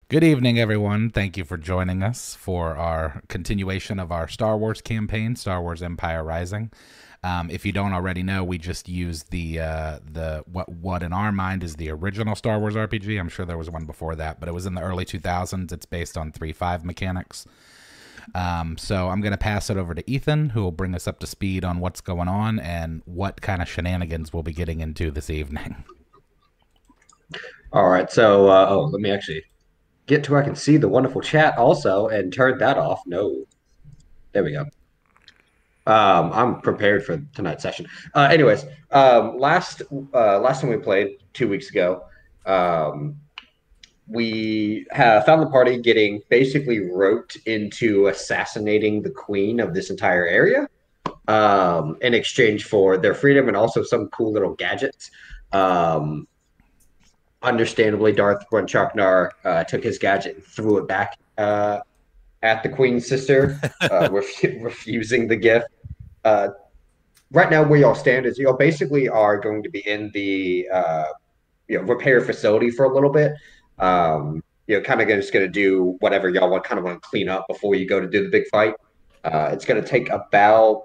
Good evening, everyone. Thank you for joining us for our continuation of our Star Wars campaign, Star Wars Empire Rising. If you don't already know, we just used the what in our mind is the original Star Wars RPG. I'm sure there was one before that, but it was in the early 2000s. It's based on 3.5 mechanics. So I'm going to pass it over to Ethan, who will bring us up to speed on what's going on and what kind of shenanigans we'll be getting into this evening. All right, so let me actually get to where I can see the wonderful chat also and turn that off. No, there we go. I'm prepared for tonight's session. Anyways, last time we played 2 weeks ago, um, we have found the party getting basically roped into assassinating the queen of this entire area in exchange for their freedom and also some cool little gadgets. Um, Understandably, Darth Bronchuknar took his gadget and threw it back at the Queen's sister, refusing the gift. Uh, right now, where y'all stand is y'all basically are going to be in the repair facility for a little bit. Kind of just going to do whatever y'all want to clean up before you go to do the big fight. It's going to take about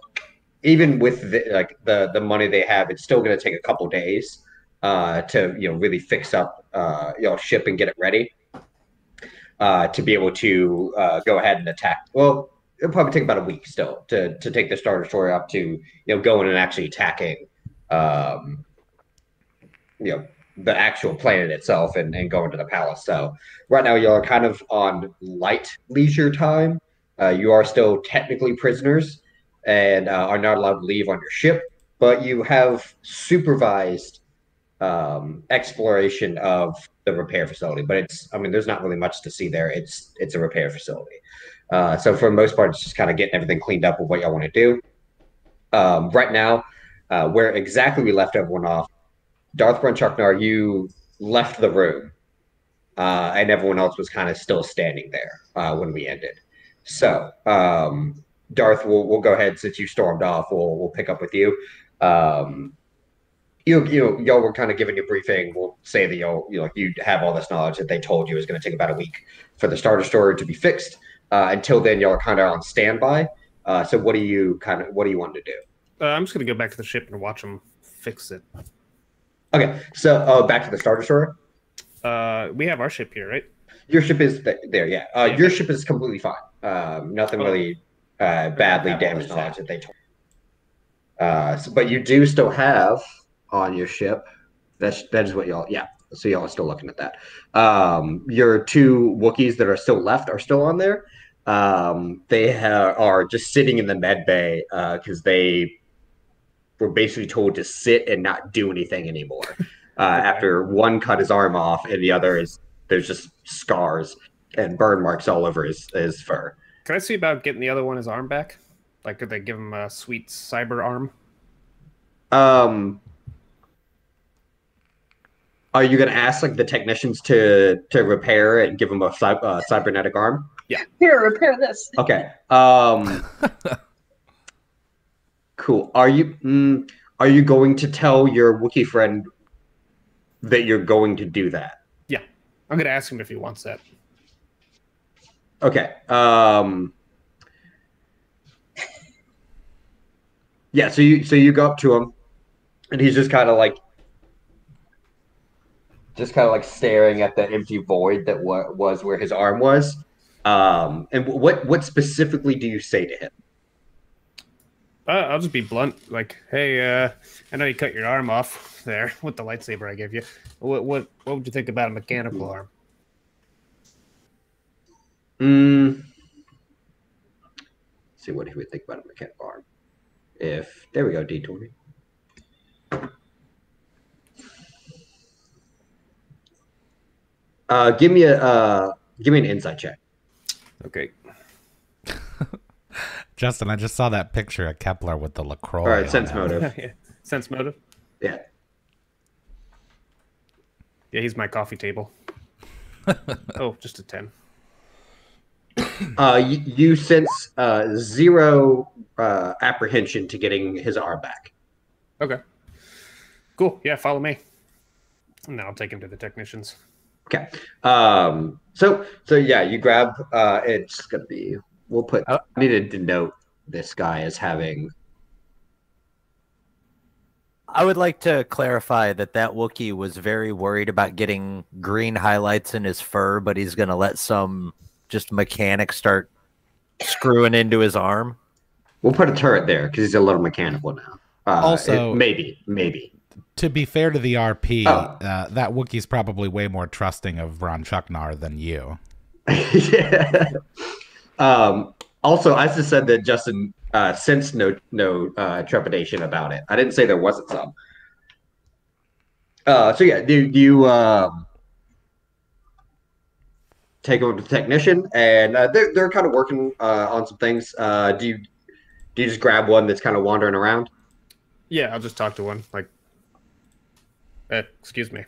even with the money they have, it's still going to take a couple days to really fix up ship and get it ready to be able to go ahead and attack. Well, it'll probably take about a week still to take the Star Destroyer up to going and actually attacking um, the actual planet itself and going to the palace. So right now you're kind of on light leisure time. You are still technically prisoners and are not allowed to leave on your ship, but you have supervised exploration of the repair facility. But there's not really much to see there. It's a repair facility. So for the most part, it's just kind of getting everything cleaned up with what y'all want to do. Right now, where exactly we left everyone off, Darth Bronchuknar, you left the room, and everyone else was kind of still standing there when we ended. So, Darth, we'll go ahead since you stormed off. We'll pick up with you. Um, y'all were kind of giving a briefing. We'll say that you have all this knowledge that they told you is going to take about a week for the Star Destroyer to be fixed. Until then, y'all are kind of on standby. So what do you want to do? I'm just gonna go back to the ship and watch them fix it. Okay, so back to the Star Destroyer. We have our ship here, right? Your ship is there, yeah. Yeah. Your ship is completely fine. Nothing really badly damaged knowledge that they told. But you do still have on your ship. That is what y'all. Yeah. So y'all are still looking at that. Your two Wookiees that are still left are still on there. They are just sitting in the med bay because they were basically told to sit and not do anything anymore. After one cut his arm off, and the other there's just scars and burn marks all over his fur. Can I see about getting the other one his arm back? Like, could they give him a sweet cyber arm? Are you going to ask like the technicians to repair it and give him a cybernetic arm? Yeah. Here, repair this. Okay. Cool. Are you going to tell your Wookiee friend that you're going to do that? Yeah. I'm going to ask him if he wants that. Okay. Yeah, so you go up to him and he's just kind of like staring at the empty void that was where his arm was. And what specifically do you say to him? I'll just be blunt. Like, hey, I know you cut your arm off there with the lightsaber I gave you. What would you think about a mechanical arm? See what he would think about a mechanical arm. There we go, D20. Give me an insight check. Okay. Justen, I just saw that picture of Kepler with the LaCroix. All right, sense motive. Yeah. Sense motive? Yeah. Yeah, he's my coffee table. Oh, just a 10. You sense zero apprehension to getting his arm back. Okay. Cool. Yeah, follow me. And then I'll take him to the technicians. Okay. So yeah, you grab. It's gonna be. We'll put. I need to denote this guy as having. I would like to clarify that Wookiee was very worried about getting green highlights in his fur, but he's going to let some just mechanic start screwing into his arm. We'll put a turret there because he's a little mechanical now. Also, maybe. To be fair to the RP, that Wookiee's probably way more trusting of Bronchuknar than you. Yeah. Also, I just said that Justen sensed no trepidation about it. I didn't say there wasn't some. So yeah, do you take over to the technician, and they're kind of working on some things. Do you just grab one that's kind of wandering around? Yeah, I'll just talk to one. Like, excuse me.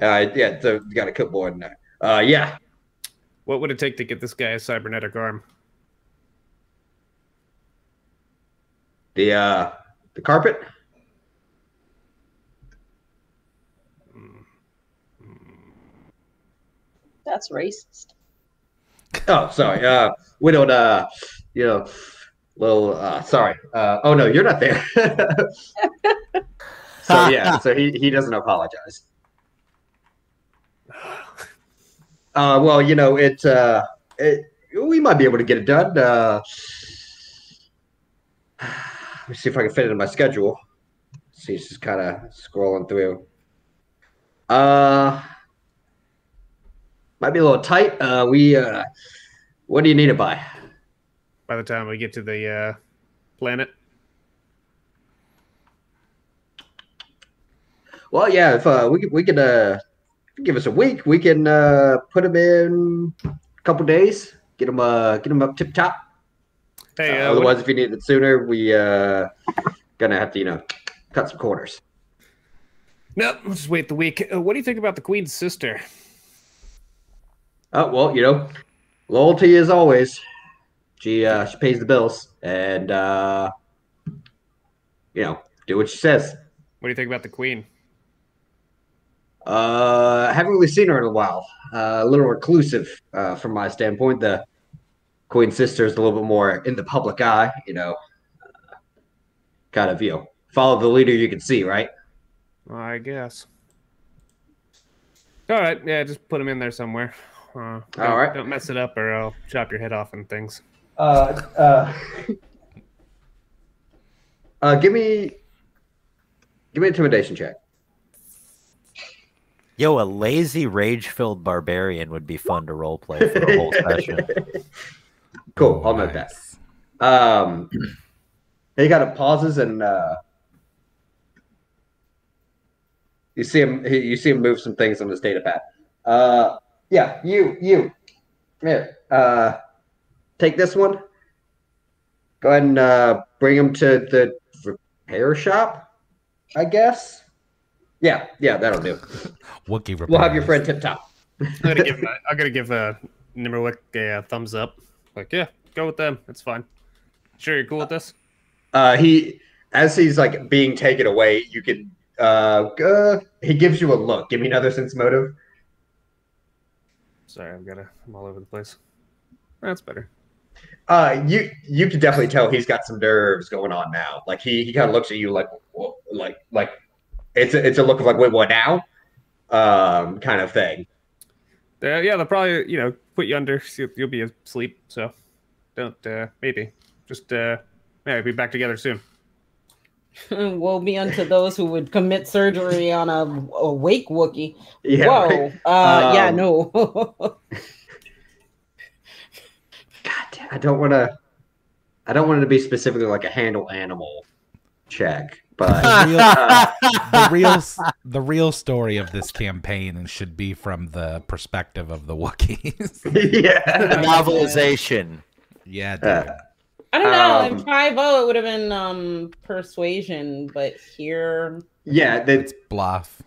Yeah, so you got a clipboard in there. Yeah. What would it take to get this guy a cybernetic arm? The carpet. That's racist. Oh, sorry. We don't. Sorry. Oh no, you're not there. So yeah. So he doesn't apologize. Well, we might be able to get it done. Let me see if I can fit it in my schedule. See, it's just kind of scrolling through. Might be a little tight. What do you need it by? By the time we get to the planet. Well, yeah. If we could give us a week, we can put him in a couple days. Get him up tip top. Hey, otherwise, if you need it sooner, we gonna have to cut some corners. Nope, we'll just wait the week. What do you think about the Queen's sister? Oh well, loyalty as always. She pays the bills and do what she says. What do you think about the Queen? Haven't really seen her in a while. A little reclusive from my standpoint. The Queen's sister is a little bit more in the public eye. Kind of follow the leader you can see, right? I guess. All right, yeah, just put him in there somewhere. All right. Don't mess it up, or I'll chop your head off and things. Give me an intimidation check. Yo, a lazy, rage-filled barbarian would be fun to roleplay for a whole session. Cool, I'll note that. He kind of pauses and you see him move some things on his data pad. Yeah, you here. Take this one. Go ahead and bring him to the repair shop, I guess. Yeah, that'll do. Wookie repair. We'll have your friend tip top. I'm gonna give Nimmerwick a thumbs up. Like, yeah, go with them. It's fine. Sure, you're cool with this? As he's like being taken away, you can he gives you a look. Give me another sense motive. Sorry, I'm all over the place. That's better. You can definitely tell he's got some nerves going on now. Like he kind of looks at you like it's a look of like, wait, what now? Kind of thing. Yeah, they'll probably put you under. You'll be asleep, so don't maybe just be back together soon. Woe be unto those who would commit surgery on a awake Wookie. Yeah, whoa. right. Yeah, no. God damn, I don't want it to be specifically like a handle animal check, but the real story of this campaign should be from the perspective of the Wookiees. Yeah, novelization. Yeah, dude. I don't know. In 5.0, it would have been persuasion, but here, yeah, it's bluff.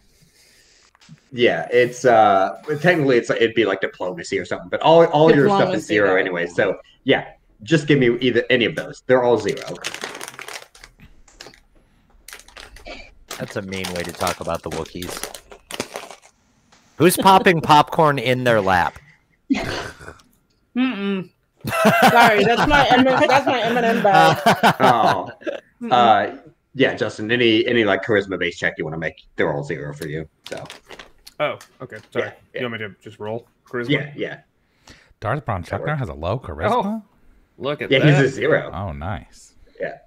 Yeah, it's technically it'd be like diplomacy or something, but all your stuff is 0 anyway. So yeah, just give me any of those. They're all 0. That's a mean way to talk about the Wookiees. Who's popping popcorn in their lap? Mm-mm. Sorry, that's my M&M bag. Oh, yeah, Justin. Any like charisma based check you want to make? They're all 0 for you. So. Oh, okay. Sorry. Yeah. You want me to just roll charisma? Yeah. Darth Bronchuknar has a low charisma? Oh, look at Yeah, that. he's a 0. Oh, nice. Yeah.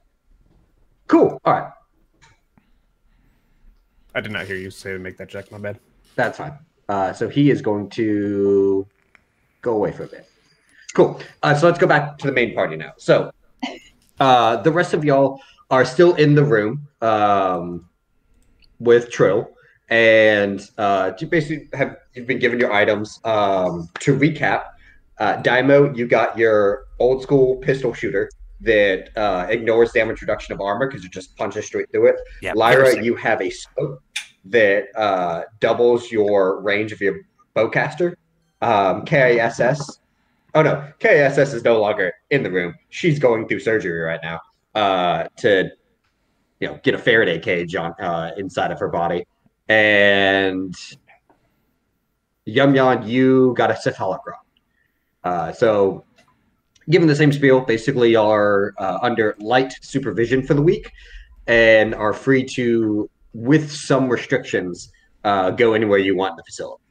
Cool. All right. I did not hear you say to make that check. My bad. That's fine. So he is going to go away for a bit. Cool. So let's go back to the main party now. So the rest of y'all are still in the room with Trill, and you basically you've been given your items. To recap, Dai'Mo, you got your old school pistol shooter that ignores damage reduction of armor because it just punches straight through it. Yeah, Lyra, piercing. you have a scope that doubles your range of your bowcaster. K.I.S.S. Oh no, K.I.S.S. is no longer in the room. She's going through surgery right now to get a Faraday cage on inside of her body. And Yumyon, you got a Sith holocron. So given the same spiel, basically y'all are under light supervision for the week and are free to, with some restrictions, go anywhere you want in the facility.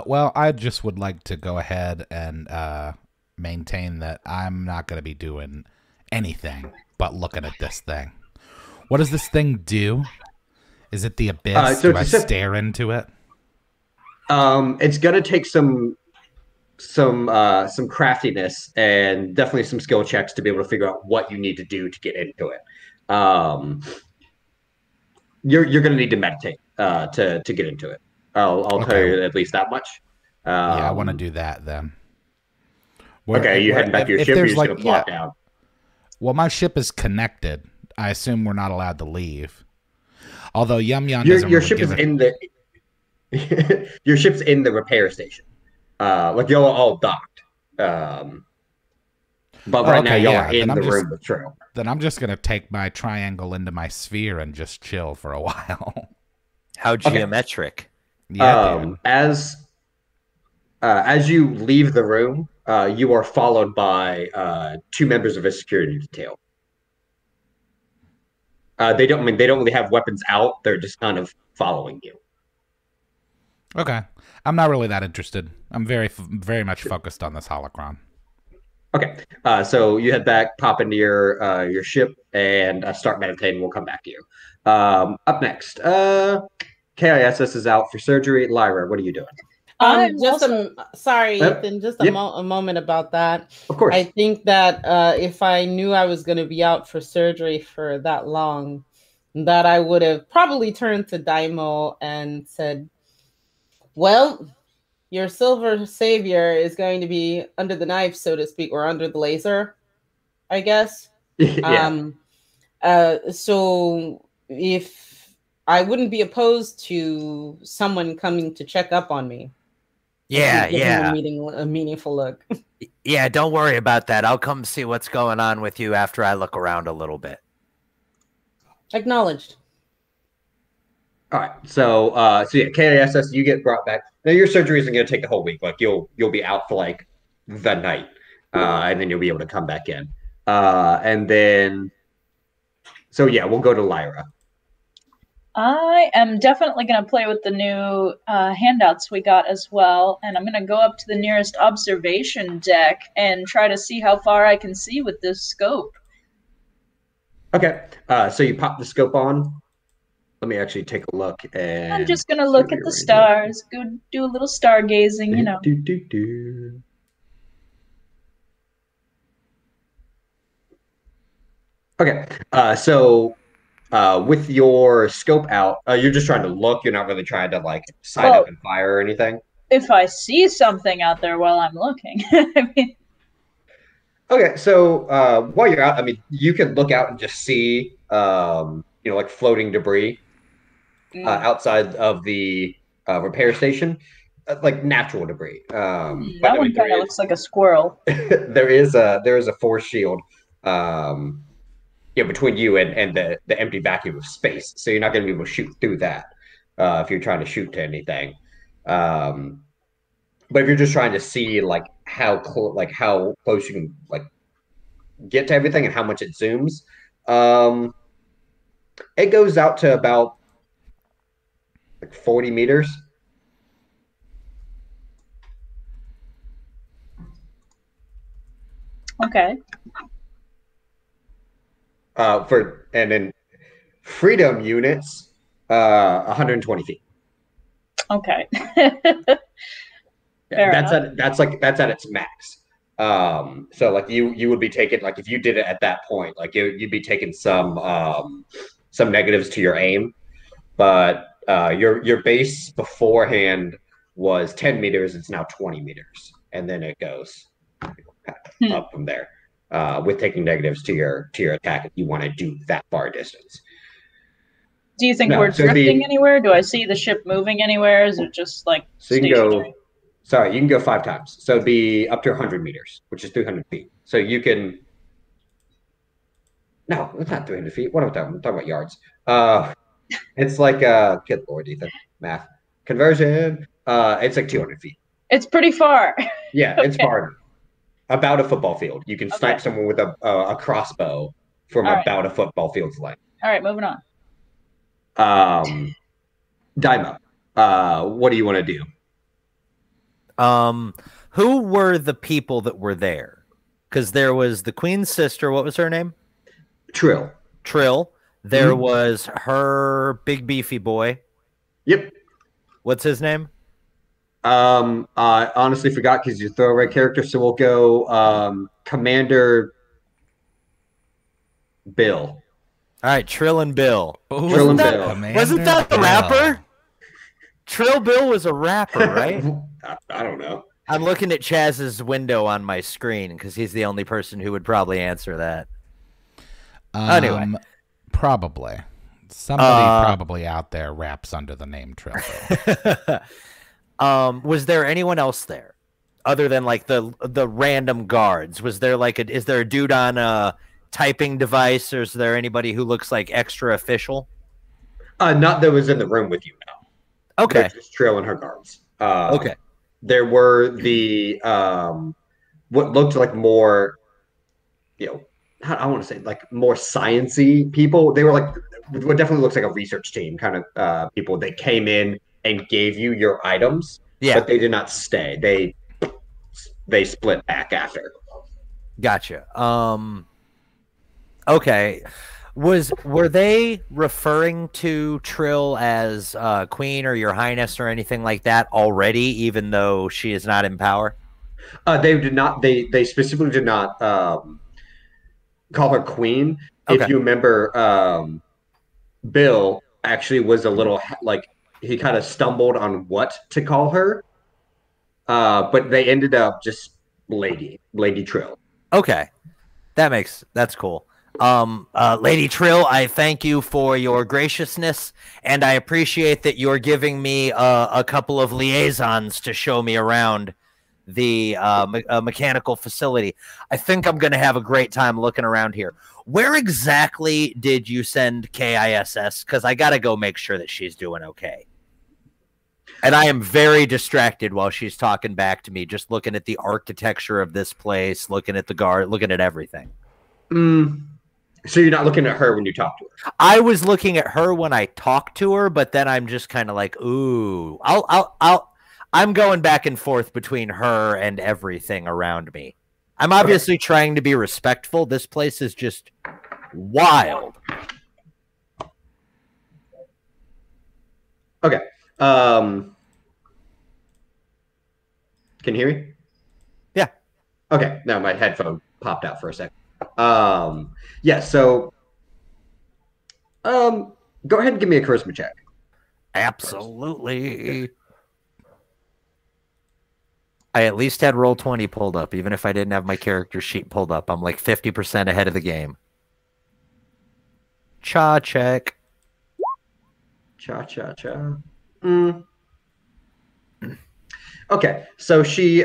Well, I just would like to go ahead and maintain that I'm not going to be doing anything but looking at this thing. What does this thing do? Is it the abyss? Do I stare into it? It's going to take some craftiness and definitely some skill checks to be able to figure out what you need to do to get into it. You're going to need to meditate to get into it. I'll tell you at least that much. Yeah, I want to do that then. You heading back to your ship, or you're just going to plop down? Well, my ship is connected. I assume we're not allowed to leave. Although Yumyon your ship is in the your ship's in the repair station. Like y'all are all docked. But right now y'all are in the room with Trail. Then I'm just going to take my triangle into my sphere and just chill for a while. How geometric. Yeah, as you leave the room, you are followed by 2 members of a security detail. They don't really have weapons out. They're just kind of following you. Okay. I'm not really that interested. I'm very much focused on this holocron. Okay. So you head back, pop into your ship, and start meditating. We'll come back to you. Up next, K.I.S.S. is out for surgery. Lyra, what are you doing? Sorry, Ethan, just a moment about that. Of course. I think that if I knew I was going to be out for surgery for that long, that I would have probably turned to Dai'Mo and said, well, your silver savior is going to be under the knife, so to speak, or under the laser, I guess. Yeah. So if I wouldn't be opposed to someone coming to check up on me. Yeah. A meaningful look. Yeah, don't worry about that. I'll come see what's going on with you after I look around a little bit. Acknowledged. All right. So yeah, K.I.S.S. you get brought back. Now your surgery isn't going to take the whole week. Like you'll be out for like the night, and then you'll be able to come back in. And then, so yeah, we'll go to Lyra. I am definitely going to play with the new handouts we got as well, and I'm going to go up to the nearest observation deck and try to see how far I can see with this scope. Okay, so you pop the scope on. Let me actually take a look. And I'm just going to look at the stars, go do a little stargazing, you know. Okay, so with your scope out, you're just trying to look. You're not really trying to like sight up and fire or anything. If I see something out there while I'm looking, I mean. Okay, so while you're out, I mean, you can look out and just see, like floating debris outside of the repair station, like natural debris. That one kind of looks like a squirrel. there is a force shield. Between you and the empty vacuum of space, so you're not going to be able to shoot through that. if you're trying to shoot to anything. But if you're just trying to see like how close you can like get to everything and how much it zooms, it goes out to about like 40 meters. Okay. And then freedom units, 120 feet. Okay. That's at its max. So like you would be taking, like if you did it at that point, like you'd be taking some negatives to your aim, but your base beforehand was 10 meters. It's now 20 meters, and then it goes up from there, with taking negatives to your attack if you want to do that far distance. Do you think we're drifting anywhere? Do I see the ship moving anywhere? Is it just like stationary? You can go 5 times. So it'd be up to 100 meters, which is 300 feet. So you can. No, it's not 300 feet. What am I talking about? I'm talking about yards. It's like good lord, Ethan, math conversion. It's like 200 feet. It's pretty far. Yeah, it's far. About a football field. You can snipe someone with a crossbow from about a football field's length. All right, moving on. Dai'Mo, what do you want to do? Who were the people that were there? Because there was the Queen's sister. What was her name? Trill. There was her big beefy boy. Yep. What's his name? I honestly forgot because you throw a red character, so we'll go Commander Bill. All right, Trill and Bill. Trill and Bill. Wasn't that the rapper? Trill Bill was a rapper, right? I don't know. I'm looking at Chaz's window on my screen because he's the only person who would probably answer that. Anyway. Probably. Somebody probably out there raps under the name Trill Bill. Was there anyone else there other than like the random guards? Was there like is there a dude on a typing device, or is there anybody who looks like extra official? Not that was in the room with you now. Okay. They're just Trill and her guards. Okay. There were the what looked like more, I want to say like more sciencey people. They were like what definitely looks like a research team kind of people. They came in and gave you your items, but they did not stay. They split back after. Gotcha. Okay. Were they referring to Trill as Queen or Your Highness or anything like that already, even though she is not in power? They did not. They specifically did not call her Queen. Okay. If you remember, Bill actually was a little like he kind of stumbled on what to call her, but they ended up just Lady Trill. Okay, that's cool. Lady Trill, I thank you for your graciousness, and I appreciate that you're giving me a couple of liaisons to show me around the mechanical facility. I think I'm going to have a great time looking around here. Where exactly did you send K.I.S.S? Because I got to go make sure that she's doing okay. And I am very distracted while she's talking back to me, just looking at the architecture of this place, looking at the guard, looking at everything. So you're not looking at her when you talk to her? I was looking at her when I talked to her, but then I'm just kind of like, ooh, I'm going back and forth between her and everything around me. I'm obviously trying to be respectful. This place is just wild. Okay. Can you hear me? Yeah. Okay. Now my headphone popped out for a second. Yeah. So, go ahead and give me a charisma check. Absolutely. I at least had roll 20 pulled up, even if I didn't have my character sheet pulled up. I'm like 50% ahead of the game. Cha check. Cha. Okay, so she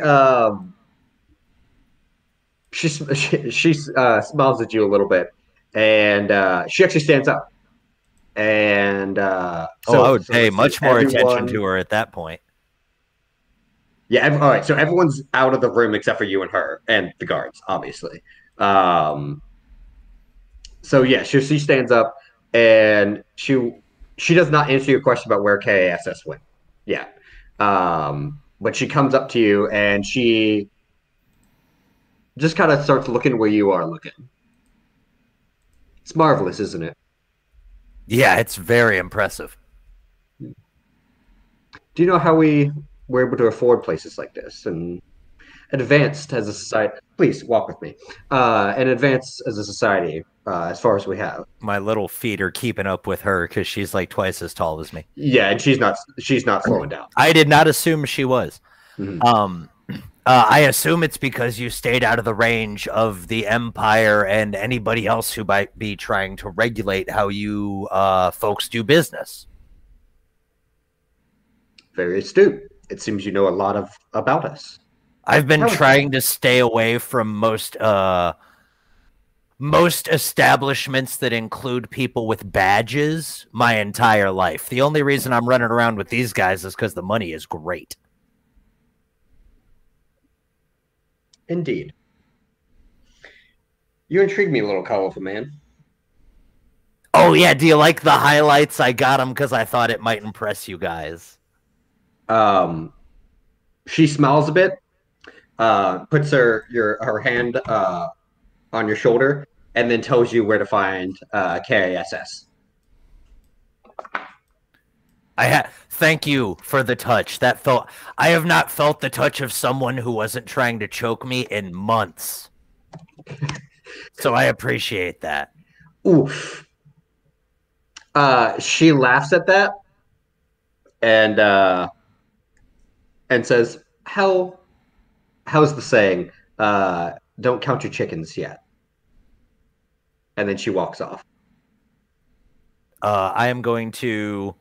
smiles at you a little bit, and she actually stands up. And I would pay let's see, much more attention everyone- to her at that point. Yeah, all right. So everyone's out of the room except for you and her and the guards, obviously. So yeah, she stands up and she does not answer your question about where K.I.S.S went. Yeah. But she comes up to you and she just kind of starts looking where you are looking. It's marvelous, isn't it? Yeah, it's very impressive. Do you know how we were able to afford places like this and advanced as a society? Please walk with me. And advance as a society as far as we have. My little feet are keeping up with her because she's like twice as tall as me. Yeah, and she's not slowing down. I did not assume she was. Mhm. I assume it's because you stayed out of the range of the Empire and anybody else who might be trying to regulate how you folks do business. Very astute. It seems you know a lot about us. I've been trying to stay away from most establishments that include people with badges my entire life. The only reason I'm running around with these guys is because the money is great. Indeed. You intrigue me a little, colorful man. Oh, yeah. Do you like the highlights? I got them because I thought it might impress you guys. She smiles a bit, puts her hand on your shoulder, and then tells you where to find K.I.S.S. Thank you for the touch. I have not felt the touch of someone who wasn't trying to choke me in months. So I appreciate that. Oof. She laughs at that and says, how's the saying? Don't count your chickens yet. And then she walks off. I am going to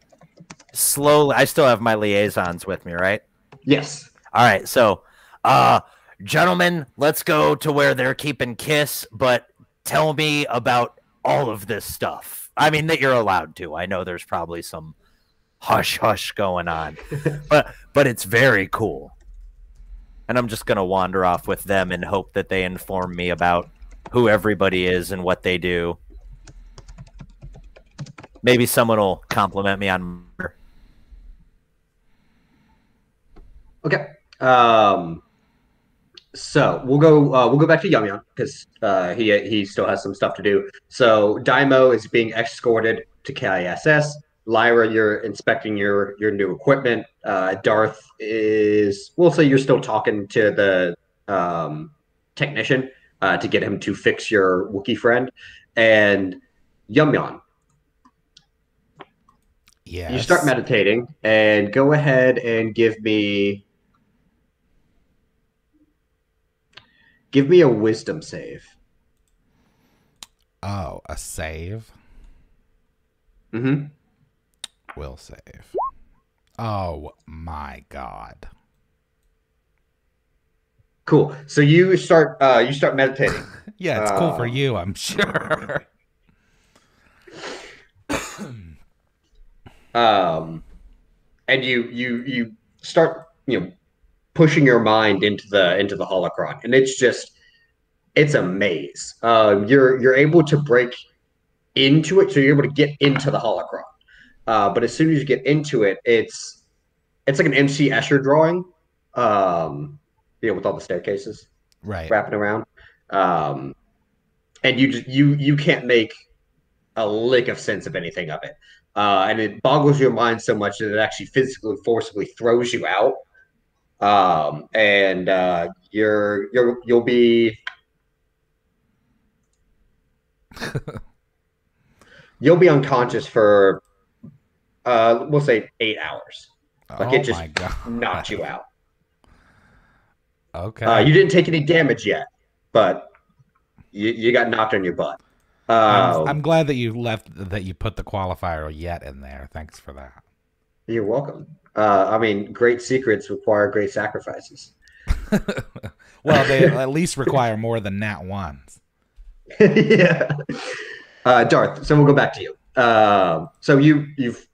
slowly... I still have my liaisons with me, right? Yes. All right, so, gentlemen, let's go to where they're keeping K.I.S.S, but tell me about all of this stuff. I mean, that you're allowed to. I know there's probably some hush-hush going on, but it's very cool. And I'm just going to wander off with them and hope that they inform me about who everybody is and what they do. Maybe someone will compliment me on... Okay. So we'll go back to Yumyon because he still has some stuff to do. So Dai'Mo is being escorted to K.I.S.S. Lyra, you're inspecting your new equipment. Darth we'll say you're still talking to the technician to get him to fix your Wookie friend. And Yumyon, yes. You start meditating and go ahead and give me a wisdom save. Oh, a save? Mm-hmm. Will save. Oh my god. Cool. So you start meditating. Yeah, it's cool for you, I'm sure. And you start, pushing your mind into the holocron, and it's a maze. You're able to break into it, so you're able to get into the holocron. But as soon as you get into it, it's like an MC Escher drawing, with all the staircases Right. wrapping around. And you can't make a lick of sense of anything of it. And it boggles your mind so much that it actually physically, forcibly throws you out. And you'll be you'll be unconscious for we'll say 8 hours. Like it just knocked you out. Okay. You didn't take any damage yet, but you got knocked on your butt. I'm glad that you put the qualifier yet in there. Thanks for that. You're welcome. I mean, great secrets require great sacrifices. Well, they at least require more than nat ones. Yeah. Darth, so we'll go back to you. So you've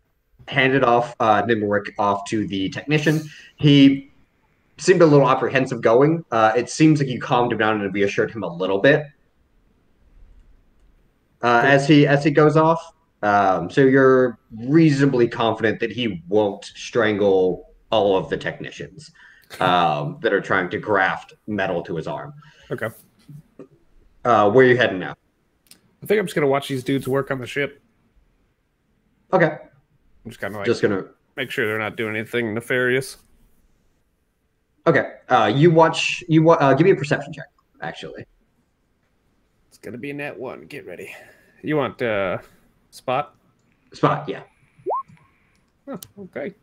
handed off Nimerick off to the technician. He seemed a little apprehensive going. It seems like you calmed him down and reassured him a little bit as he goes off. So you're reasonably confident that he won't strangle all of the technicians that are trying to graft metal to his arm. Okay. Where are you heading now? I think I'm just gonna watch these dudes work on the ship. Okay. I'm just kind of like Just gonna make sure they're not doing anything nefarious. Okay. You watch. Give me a perception check. Actually, It's gonna be a net one. Get ready. You want spot? spot. Yeah. Oh, okay.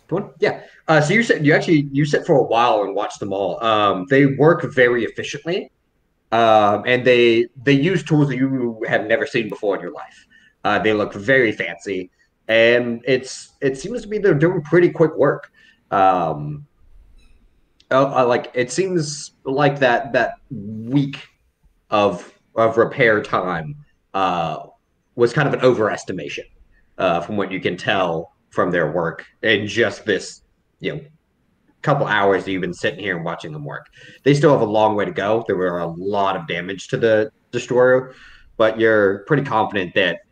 One. Yeah. So you sit for a while and watch them all. They work very efficiently, and they use tools that you have never seen before in your life. They look very fancy, and it seems to be they're doing pretty quick work. Like it seems like that week of repair time was kind of an overestimation from what you can tell from their work in just this couple hours that you've been sitting here and watching them work. They still have a long way to go. There were a lot of damage to the destroyer, but you're pretty confident that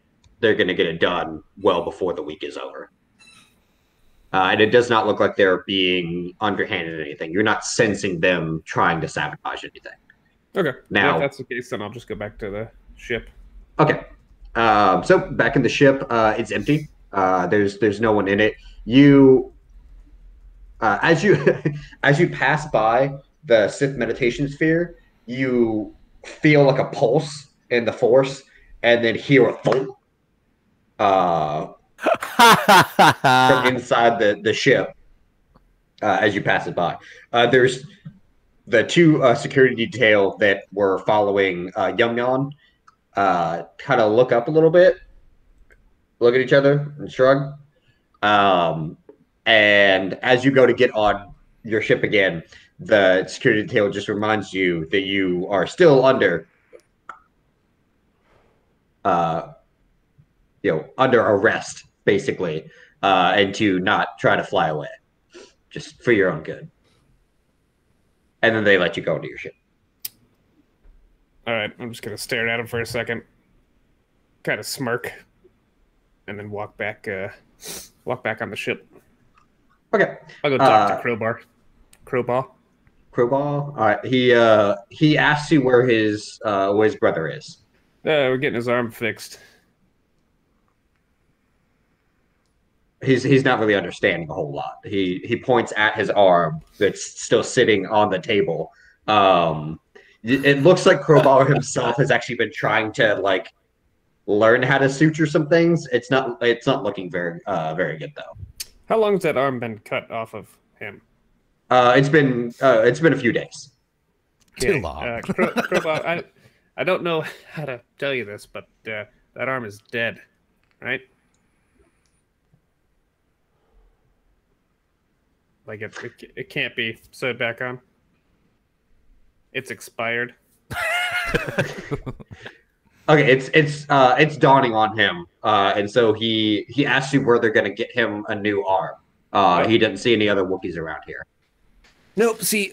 they're going to get it done well before the week is over. And it does not look like they're being underhanded or anything. You're not sensing them trying to sabotage anything. Okay. Now, if that's the case, then I'll just go back to the ship. Okay. So back in the ship, it's empty. There's no one in it. You, as you as you pass by the Sith meditation sphere, you feel like a pulse in the Force, and then hear a thump from inside the ship as you pass it by. There's the two security detail that were following Yumyon kind of look up a little bit, look at each other, and shrug. And as you go to get on your ship again, the security detail just reminds you that you are still under under arrest, basically, and to not try to fly away, just for your own good. And then they let you go into your ship. All right, I'm just gonna stare at him for a second, kind of smirk, and then walk back on the ship. Okay. I'll go talk to Crowbar. Crowbar. All right. He asks you where his brother is. We're getting his arm fixed. He's not really understanding a whole lot. He points at his arm that's still sitting on the table. It looks like Crowbar himself has actually been trying to learn how to suture some things. It's not looking very good though. How long has that arm been cut off of him? It's been a few days. Too long. Crowbar, I don't know how to tell you this, but that arm is dead, right? Like it can't be sewed back on. It's expired. Okay, it's dawning on him, and so he asks you where they're going to get him a new arm. He didn't see any other Wookiees around here. Nope. See,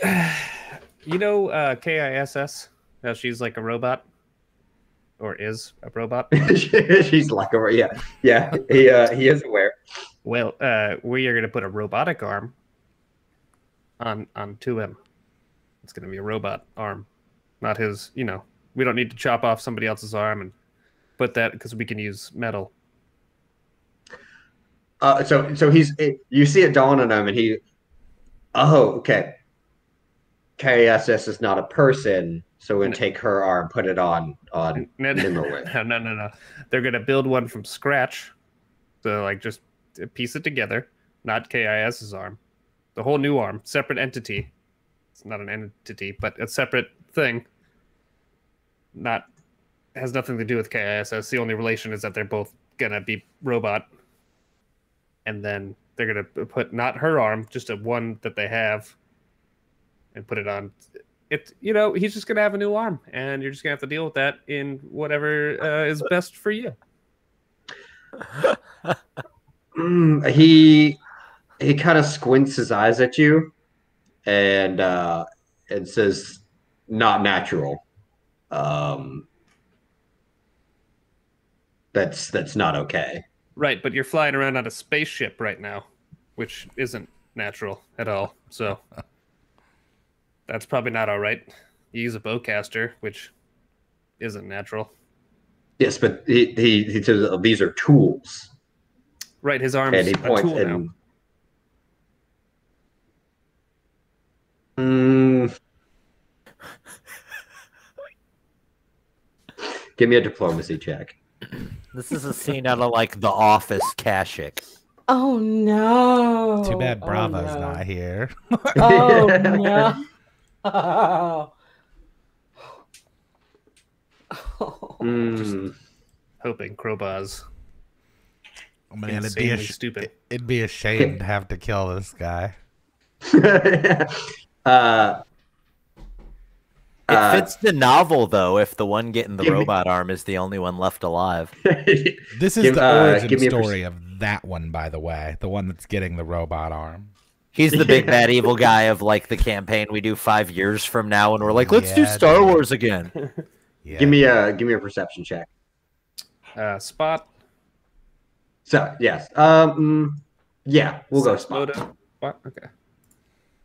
K.I.S.S. How she's like a robot, or is a robot. She's like a yeah. He is aware. Well, we are going to put a robotic arm onto him. It's going to be a robot arm, not his. We don't need to chop off somebody else's arm and put that because we can use metal. So you see it dawn on him, and okay. K.I.S.S. is not a person, so we're gonna take her arm, put it on Nimmerwick. No. They're gonna build one from scratch. So just piece it together, not K.I.S.'s arm. The whole new arm, separate entity. It's not an entity, but a separate thing. Has nothing to do with K.I.S.S. The only relation is that they're both gonna be robot. And then they're gonna put not her arm, just a one that they have, and put it on. he's just gonna have a new arm, and you're just gonna have to deal with that in whatever is best for you. He kind of squints his eyes at you, and says, "Not natural. That's not okay." Right, but you're flying around on a spaceship right now, which isn't natural at all. So that's probably not all right. You use a bowcaster, which isn't natural. Yes, but he says these are tools. Right, his arm's And he a points tool now. and give me a diplomacy check. This is a scene out of like The Office Kashyyyk. Oh no! Too bad Oh, Bravo's no. not here. Oh no! Hoping Crowbars. Oh, man, Insanely stupid. It'd be a shame to have to kill this guy. It fits the novel, though, if the one getting the robot arm is the only one left alive. This is the origin story of that one, by the way. The one that's getting the robot arm. He's the big bad evil guy of like the campaign we do 5 years from now, and we're like, let's do Star Wars again. Yeah, give me a perception check. Spot. So yes, yeah, we'll go spot. Spot. Okay.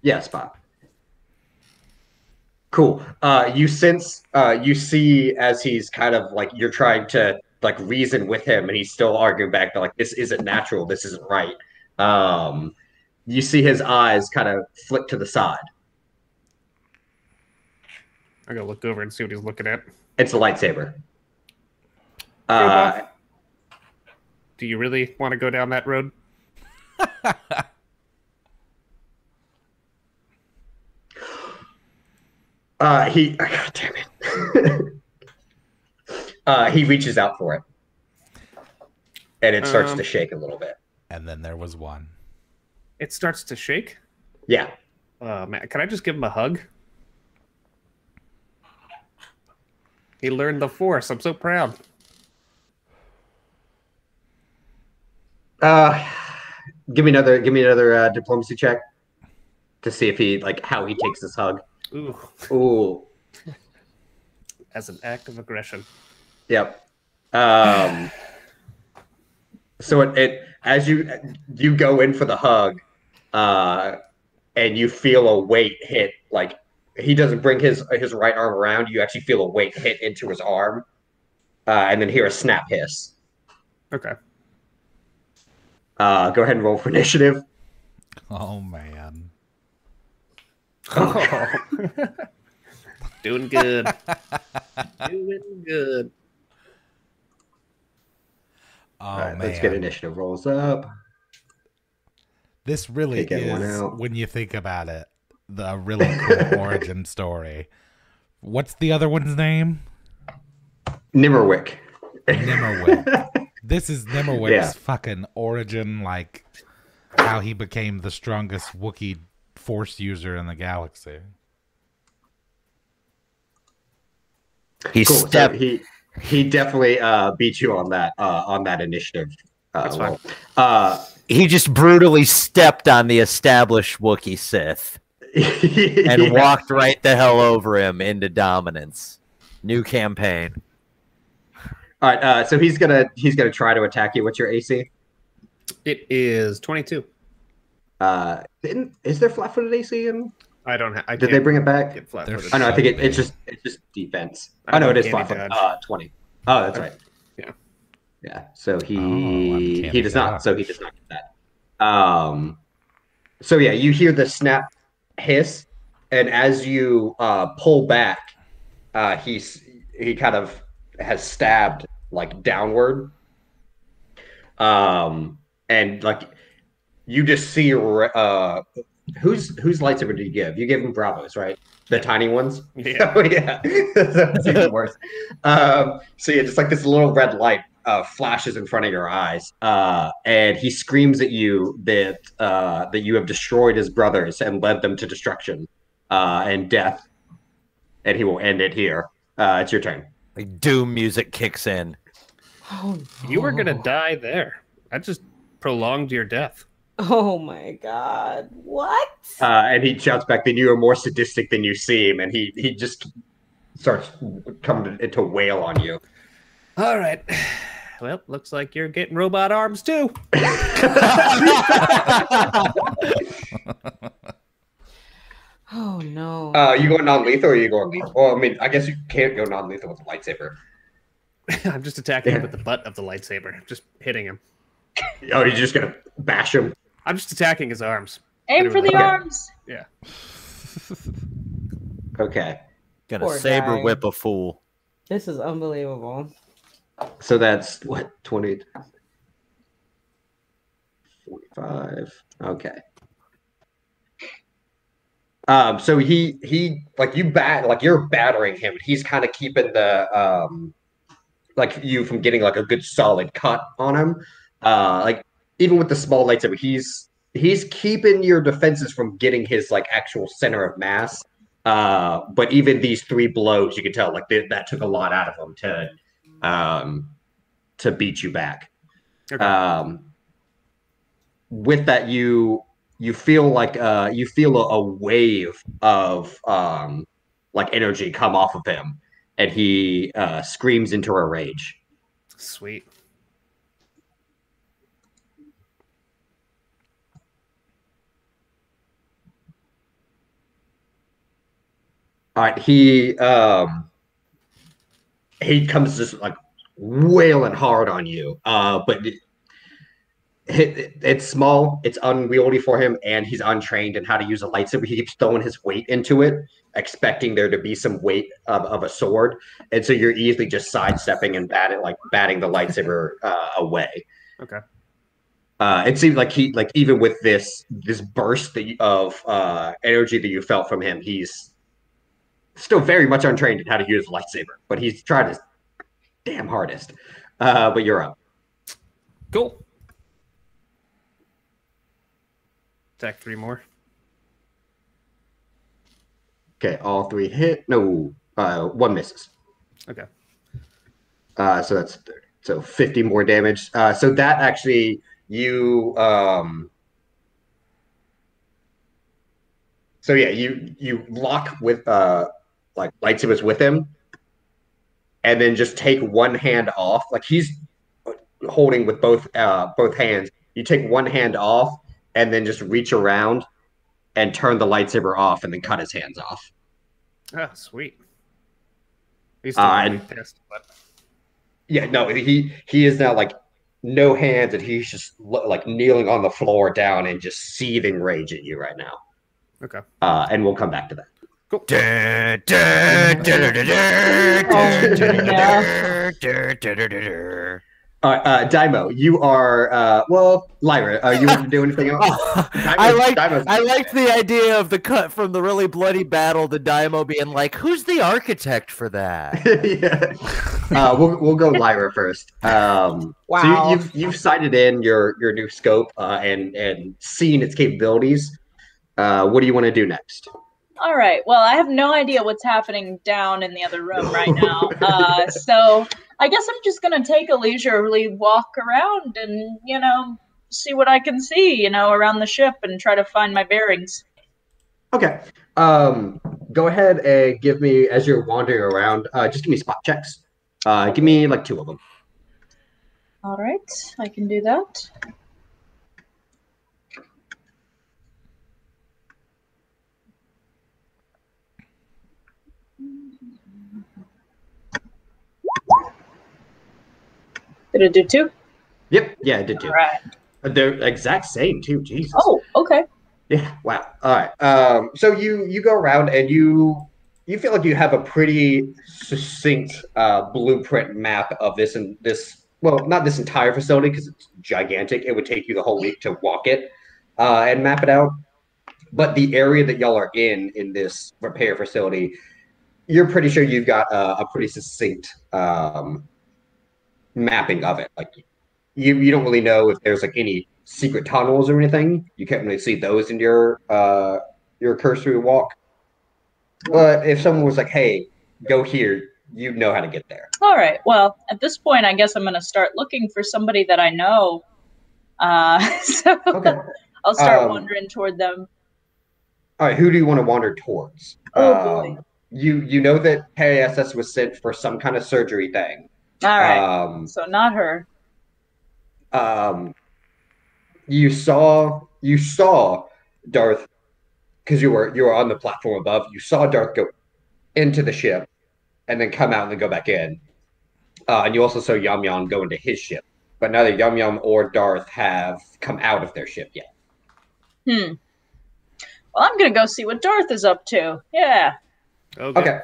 Yeah, spot. Cool. You sense, you see as he's kind of like, you're trying to like reason with him, and he's still arguing back that like this isn't natural, this isn't right. You see his eyes kind of flick to the side. I gotta look over and see what he's looking at. It's a lightsaber. Do you really want to go down that road? God damn it. He reaches out for it. And it starts to shake a little bit. And then there was one. It starts to shake? Yeah. Man, can I just give him a hug? He learned the Force. I'm so proud. Give me another diplomacy check to see if how he takes this hug. Ooh. As an act of aggression. Yep. So it as you go in for the hug, and you feel a weight hit, like he doesn't bring his right arm around, you actually feel a weight hit into his arm, and then hear a snap hiss. Okay. Go ahead and roll for initiative. Oh man. Oh. Doing good. Doing good. Oh, all right, man. let's get initiative rolls up. This really is, when you think about it, the really cool origin story. What's the other one's name? Nimmerwick. Nimmerwick. This is Nimmerwick's fucking origin, like how he became the strongest Wookiee Force user in the galaxy. Cool. So he definitely beat you on that initiative. That's fine. He just brutally stepped on the established Wookiee Sith and walked right the hell over him into dominance. New campaign. All right, so he's gonna try to attack you. What's your AC? It is 22. Is there flat-footed AC in? I don't have. Did they bring it back? Flat-footed. I know. I think it's just defense. I know it is flat-footed. 20. Oh, that's right. Yeah. Yeah. So he does not. So he does not get that. So yeah, you hear the snap hiss, and as you pull back, he kind of has stabbed like downward, and like you just see whose lightsaber did you give? You gave him Bravo's, right? The tiny ones. Yeah. Oh yeah, that's even worse. So yeah, just like this little red light flashes in front of your eyes, and he screams at you that you have destroyed his brothers and led them to destruction and death. and he will end it here. It's your turn. Like doom music kicks in. Oh, You were gonna no. die there. I just prolonged your death. Oh my god. What? And he shouts back, then you are more sadistic than you seem, and he just starts coming to wail on you. All right. Well, looks like you're getting robot arms too. Oh no. You going non-lethal or are you going lethal? Well, I mean, I guess you can't go non-lethal with a lightsaber. I'm just attacking him with the butt of the lightsaber. Just hitting him. Oh, you're just gonna bash him? I'm just attacking his arms. Aim for the Okay. arms. Yeah. Okay. Gonna Poor saber guy. whip a fool. This is unbelievable. So that's what, 20, 45. Okay. So he like you're battering him. He's kind of keeping the like you from getting like a good solid cut on him. Like even with the small lightsaber, he's keeping your defenses from getting his like actual center of mass. But even these 3 blows, you can tell like that took a lot out of him to beat you back. Okay. With that, you feel like you feel a wave of like energy come off of him, and he screams into a rage. Sweet. All right, he comes just like wailing hard on you, but it's small, it's unwieldy for him, and he's untrained in how to use a lightsaber. He keeps throwing his weight into it, expecting there to be some weight of a sword, and so you're easily just sidestepping and batting the lightsaber away. Okay. It seems like he even with this burst of energy that you felt from him, he's still very much untrained in how to use a lightsaber, but he's tried his damn hardest. But you're up. Cool. Attack 3 more. Okay, all 3 hit. No, 1 misses. Okay. So that's 30. So 50 more damage. So that actually you so yeah, you lock with like lightsabers with him, and then just take one hand off. Like he's holding with both hands. You take one hand off and then just reach around and turn the lightsaber off and then cut his hands off. Ah, sweet. He's still gonna be pissed, but Yeah, no, he is now like no hands, and he's just like kneeling on the floor down and just seething rage at you right now. okay. And we'll come back to that. Cool. Dai'Mo, you are well, Lyra. You want to do anything else? I liked the idea of the cut from the really bloody battle to Dai'Mo being like, "Who's the architect for that?" Yeah. We'll go Lyra first. Wow. So you've sighted in your new scope and seen its capabilities. What do you want to do next? All right. Well, I have no idea what's happening down in the other room right now. So I guess I'm just going to take a leisurely walk around and, see what I can see, around the ship and try to find my bearings. Okay. Go ahead and give me, as you're wandering around, just give me spot checks. Give me like 2 of them. All right. I can do that. Did it do 2? Yep. Yeah, I did too. All right. They're exact same too. Jesus. Oh, okay. Yeah. Wow. All right. So you go around and you feel like you have a pretty succinct blueprint map of this and this. Well, not this entire facility because it's gigantic. It would take you the whole week to walk it and map it out. But the area that y'all are in this repair facility, you're pretty sure you've got a pretty succinct mapping of it. Like you don't really know if there's like any secret tunnels or anything. You can't really see those in your cursory walk. But if someone was like, "Hey, go here," you know how to get there. All right. Well, at this point, I guess I'm going to start looking for somebody that I know. So Okay. I'll start wandering toward them. All right. Who do you want to wander towards? Oh boy. You know that K.I.S.S was sent for some kind of surgery thing. All right. So not her. You saw Darth because you were on the platform above. You saw Darth go into the ship and then come out and then go back in. And you also saw Yumyon go into his ship, but neither Yumyon or Darth have come out of their ship yet. Well, I'm gonna go see what Darth is up to. Yeah. Okay.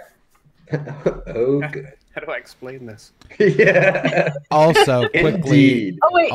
Oh, good. How do I explain this? Yeah. Also, quickly. Indeed. Oh wait.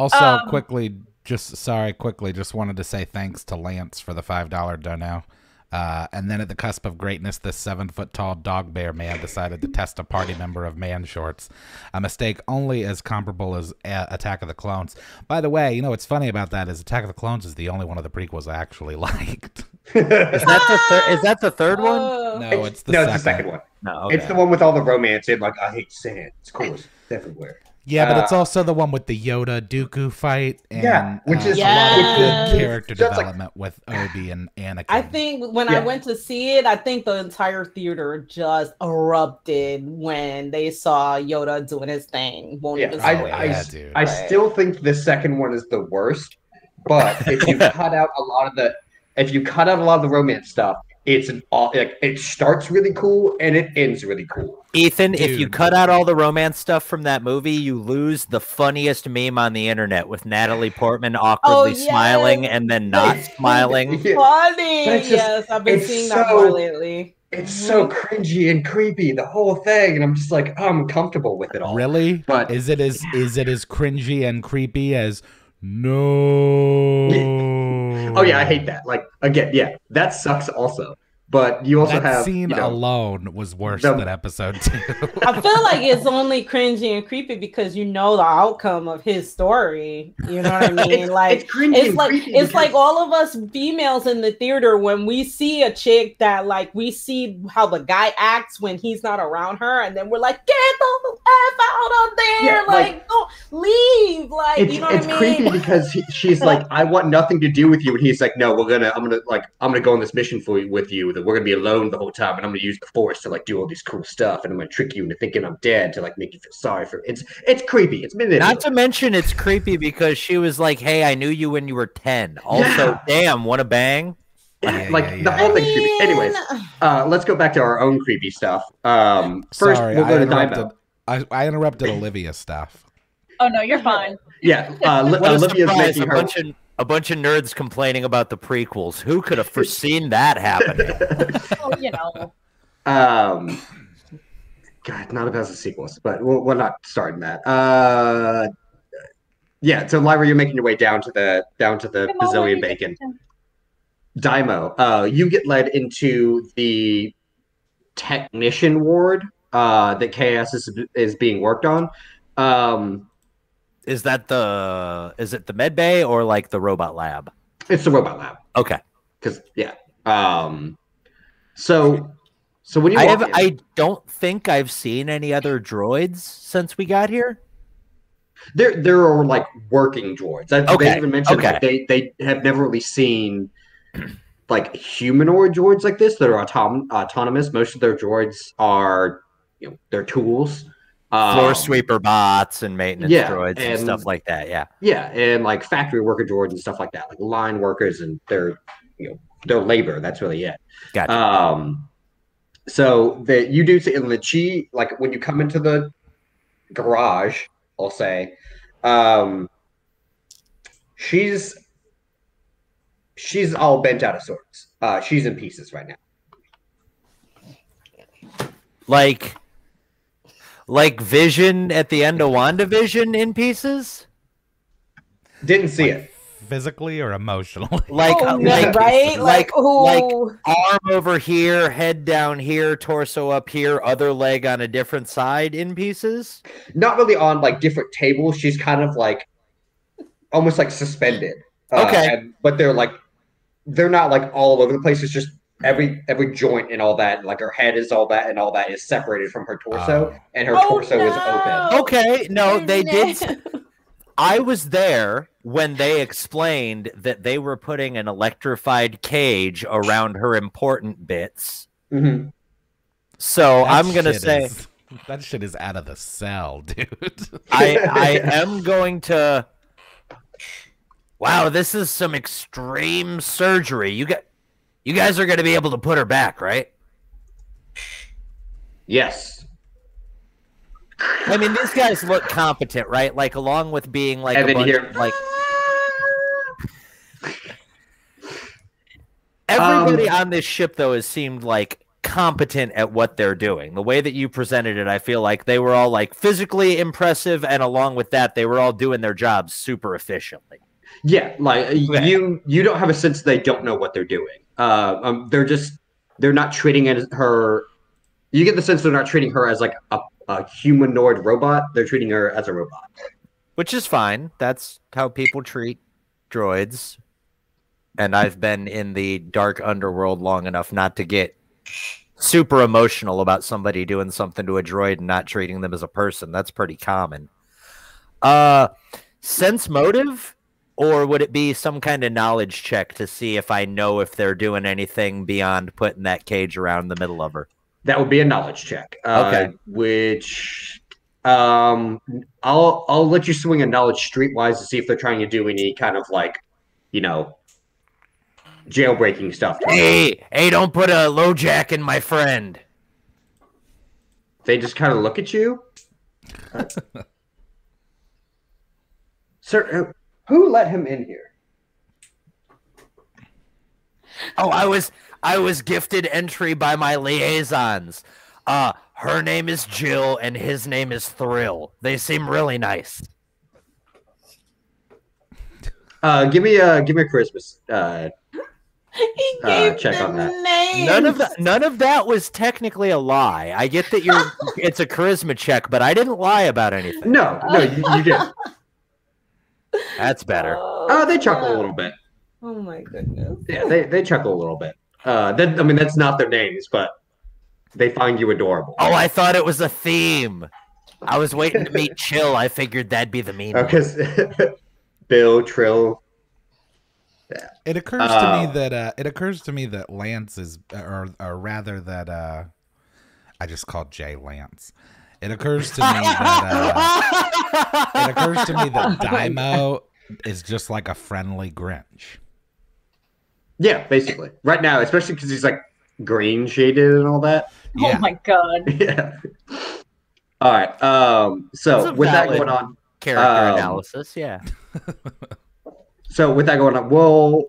Quickly, just wanted to say thanks to Lance for the $5 dono. And then at the cusp of greatness, this 7-foot-tall dog bear man decided to test a party member of man shorts. A mistake only as comparable as Attack of the Clones. By the way, you know what's funny about that is Attack of the Clones is the only one of the prequels I actually liked. Is that the third one? No, it's the second one. No, okay. It's the one with all the romance and like I hate sand. It's cool. It's everywhere. Yeah, but it's also the one with the Yoda Dooku fight, and which is a lot of good Yes. character development with Obi and Anakin. I think when I went to see it, I think the entire theater just erupted when they saw Yoda doing his thing. I still think the second one is the worst, but if you cut out a lot of the romance stuff, it starts really cool and it ends really cool. Ethan, if you cut out all the romance stuff from that movie, you lose the funniest meme on the internet with Natalie Portman awkwardly smiling and then not smiling. Funny, yes, I've been seeing that more lately. It's so cringy and creepy, the whole thing, and I'm just like, I'm comfortable with it all. Really? But is it as cringy and creepy as no? Oh yeah, I hate that. Like again, yeah, that sucks also. But you also have scene alone was worse than episode 2. I feel like it's only cringy and creepy because you know the outcome of his story. You know what I mean? It's like all of us females in the theater when we see a chick that like we see how the guy acts when he's not around her, and then we're like, get the F out of there! Yeah, don't leave! You know what I mean? It's creepy because she's like, I want nothing to do with you, and he's like, no, I'm gonna go on this mission with you. We're gonna be alone the whole time, and I'm gonna use the Force to like do all these cool stuff, and I'm gonna trick you into thinking I'm dead to like make you feel sorry for it. It's creepy. It's been not to mention it's creepy because she was like, "Hey, I knew you when you were 10." Also, damn, wanna bang? The whole thing's creepy. Anyways, let's go back to our own creepy stuff. First, we'll go to Dai'Mo. I interrupted Olivia's stuff. Oh no, you're fine. Yeah, Olivia's making her. A bunch of nerds complaining about the prequels. Who could have foreseen that happening? Well, you know. God, not about the sequels, but we're not starting that. Yeah. So Lyra, you're making your way down to the bazillion bacon. Dai'Mo, you get led into the technician ward that K.I.S. is being worked on. Is it the med bay or like the robot lab? It's the robot lab. Okay. Because so when you I don't think I've seen any other droids since we got here. There are like working droids. They even mentioned they have never really seen like humanoid droids like this that are autonomous. Most of their droids are they're tools. Floor sweeper bots and maintenance droids and stuff like that. Yeah, and like factory worker droids and stuff like that, like line workers and their labor. That's really it. Gotcha. So that you do see in the Chi, like when you come into the garage, I'll say, she's all bent out of sorts. She's in pieces right now. Like Vision at the end of WandaVision in pieces? Didn't see it. Physically or emotionally? Like arm over here, head down here, torso up here, other leg on a different side in pieces? Not really on like different tables. She's kind of like almost like suspended. Okay. But they're not like all over the place. It's just every joint and all that, like her head is all that, and all that is separated from her torso, and her Oh, torso is open. Okay, no, Oh, they no. did. I was there when they explained that they were putting an electrified cage around her important bits. Mm-hmm. So That I'm gonna shit say that shit is out of the cell, dude. I am going to. Wow, this is some extreme surgery. You guys are gonna be able to put her back, right? Yes. I mean, these guys look competent, right? Like, along with being like And a then you bunch hear of, like. Everybody on this ship, though, has seemed like competent at what they're doing. The way that you presented it, I feel like they were all like physically impressive, and along with that, they were all doing their jobs super efficiently. Yeah, like you don't have a sense they don't know what they're doing. They're not treating her. You get the sense they're not treating her as like a humanoid robot. They're treating her as a robot, Which is fine. That's how people treat droids. And I've been in the dark underworld long enough not to get super emotional about somebody doing something to a droid and not treating them as a person. That's pretty common. Sense motive? Or would it be some kind of knowledge check to see if I know if they're doing anything beyond putting that cage around the middle of her? That would be a knowledge check. Okay. Which I'll let you swing a knowledge streetwise to see if they're trying to do any kind of like, jailbreaking stuff. Hey, don't put a low jack in my friend. They just kind of look at you. Sir, who let him in here? Oh, I was gifted entry by my liaisons. Her name is Jill and his name is Thrill. They seem really nice. Give me a Christmas He gave check them on that. names. None of that was technically a lie. I get that it's a charisma check, but I didn't lie about anything. No, you didn't. That's better. They chuckle a little bit. Oh my goodness. Yeah, they chuckle a little bit. That's not their names, but they find you adorable. Oh, I thought it was a theme. I was waiting to meet Chill. I figured that'd be the mean one. Because Bill, Trill. Yeah. It occurs to me that Lance is, or rather that I just called Jay Lance. It occurs to me that Dai'Mo is just like a friendly Grinch. Yeah, basically. Right now, especially because he's like green shaded and all that. Oh my god. Yeah. All right. So with that going on, character analysis, yeah. So with that going on, we'll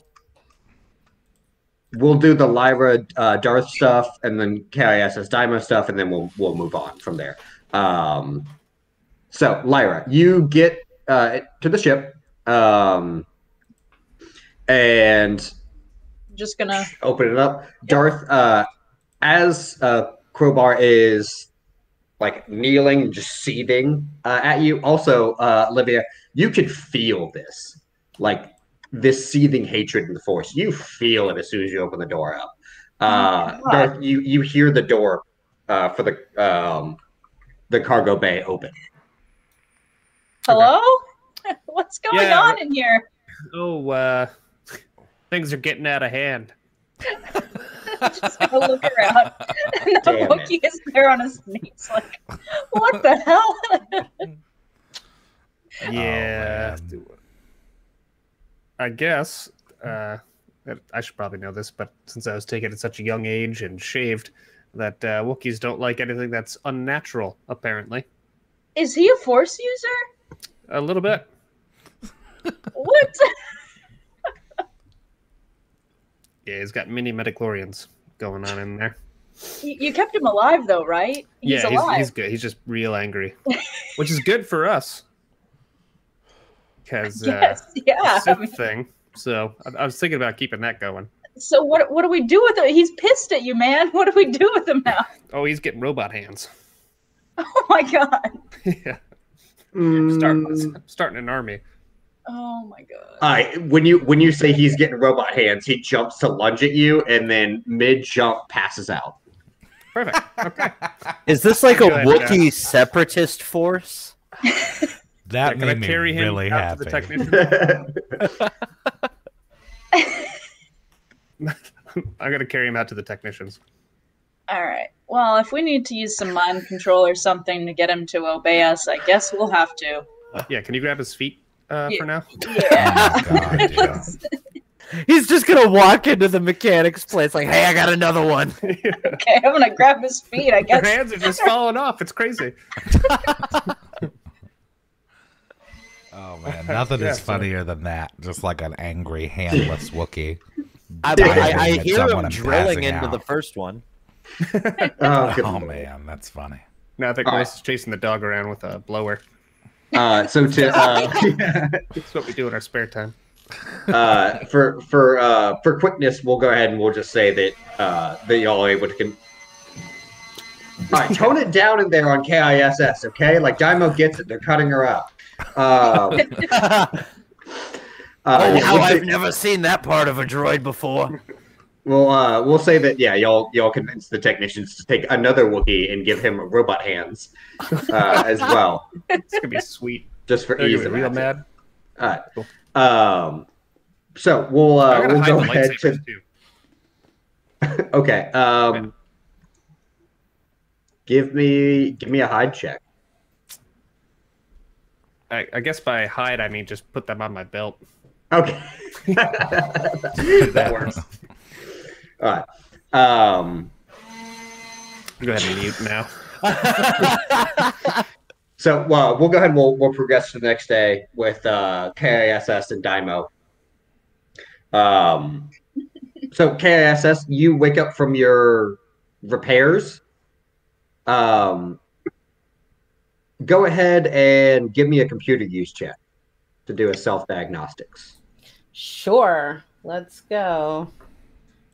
do the Lyra Darth stuff, and then K.I.S.S. Dai'Mo stuff, and then we'll move on from there. So Lyra, you get to the ship, and Just gonna open it up. Darth, as Crowbar is like kneeling, just seething at you. Also, Olivia, you could feel this, like this seething hatred in the Force. You feel it as soon as you open the door up. Darth, you hear the door for the cargo bay open. Hello? What's going Yeah. on in here? Oh, things are getting out of hand. Just gonna look around. And the Damn Wookie is there on his knees, like, what the hell? Yeah. man. I guess I should probably know this, but since I was taken at such a young age and shaved, that Wookiees don't like anything that's unnatural, apparently. Is he a Force user? A little bit. What? Yeah, he's got mini metachlorians going on in there. You kept him alive, though, right? He's alive. He's good. He's just real angry, which is good for us. Because Yes, yeah. Sith thing. So I was thinking about keeping that going. So what do we do with him? He's pissed at you, man. What do we do with him now? Oh, he's getting robot hands. Oh my god. Yeah, starting an army. Oh my god. When you say he's getting robot hands, he jumps to lunge at you, and then mid jump passes out. Perfect. Okay. Is this like a Go ahead, Wookiee separatist force? That Can I made me carry him really out to the happy. technician? I'm gonna carry him out to the technicians. All right. Well, if we need to use some mind control or something to get him to obey us, I guess we'll have to. Yeah, can you grab his feet for now? Yeah. Oh my God, yeah. He's just gonna walk into the mechanic's place like, "Hey, I got another one." Okay, I'm gonna grab his feet. I Your guess. hands are just falling off. It's crazy. Oh man, nothing Yeah, is so- funnier than that. Just like an angry, handless Wookiee. I Diving at hear someone him and drilling passing into the out. first one. Oh, good Oh lord. man, that's funny. No, I think All right. Grace is chasing the dog around with a blower. So to That's what we do in our spare time. for quickness, we'll go ahead and we'll just say that that y'all are able to. All right, tone it down in there on K.I.S.S. Okay, like Dai'Mo gets it. They're cutting her out. Oh, Yeah, wow, we'll, I've say, never seen that part of a droid before. we'll say that y'all convince the technicians to take another Wookiee and give him robot hands as well, It's gonna be sweet. just for They're ease gonna of be real action. mad. All right. So we'll I'm gonna we'll hide go the ahead lightsabers to too. okay. Give me a hide check. I guess by hide I mean just put them on my belt. Okay, that works. All right. Go ahead and mute now. So we'll go ahead and we'll progress to the next day with K.I.S.S. and Dai'Mo. So K.I.S.S., you wake up from your repairs. Go ahead and give me a computer use check to do a self-diagnostics. Sure. Let's go.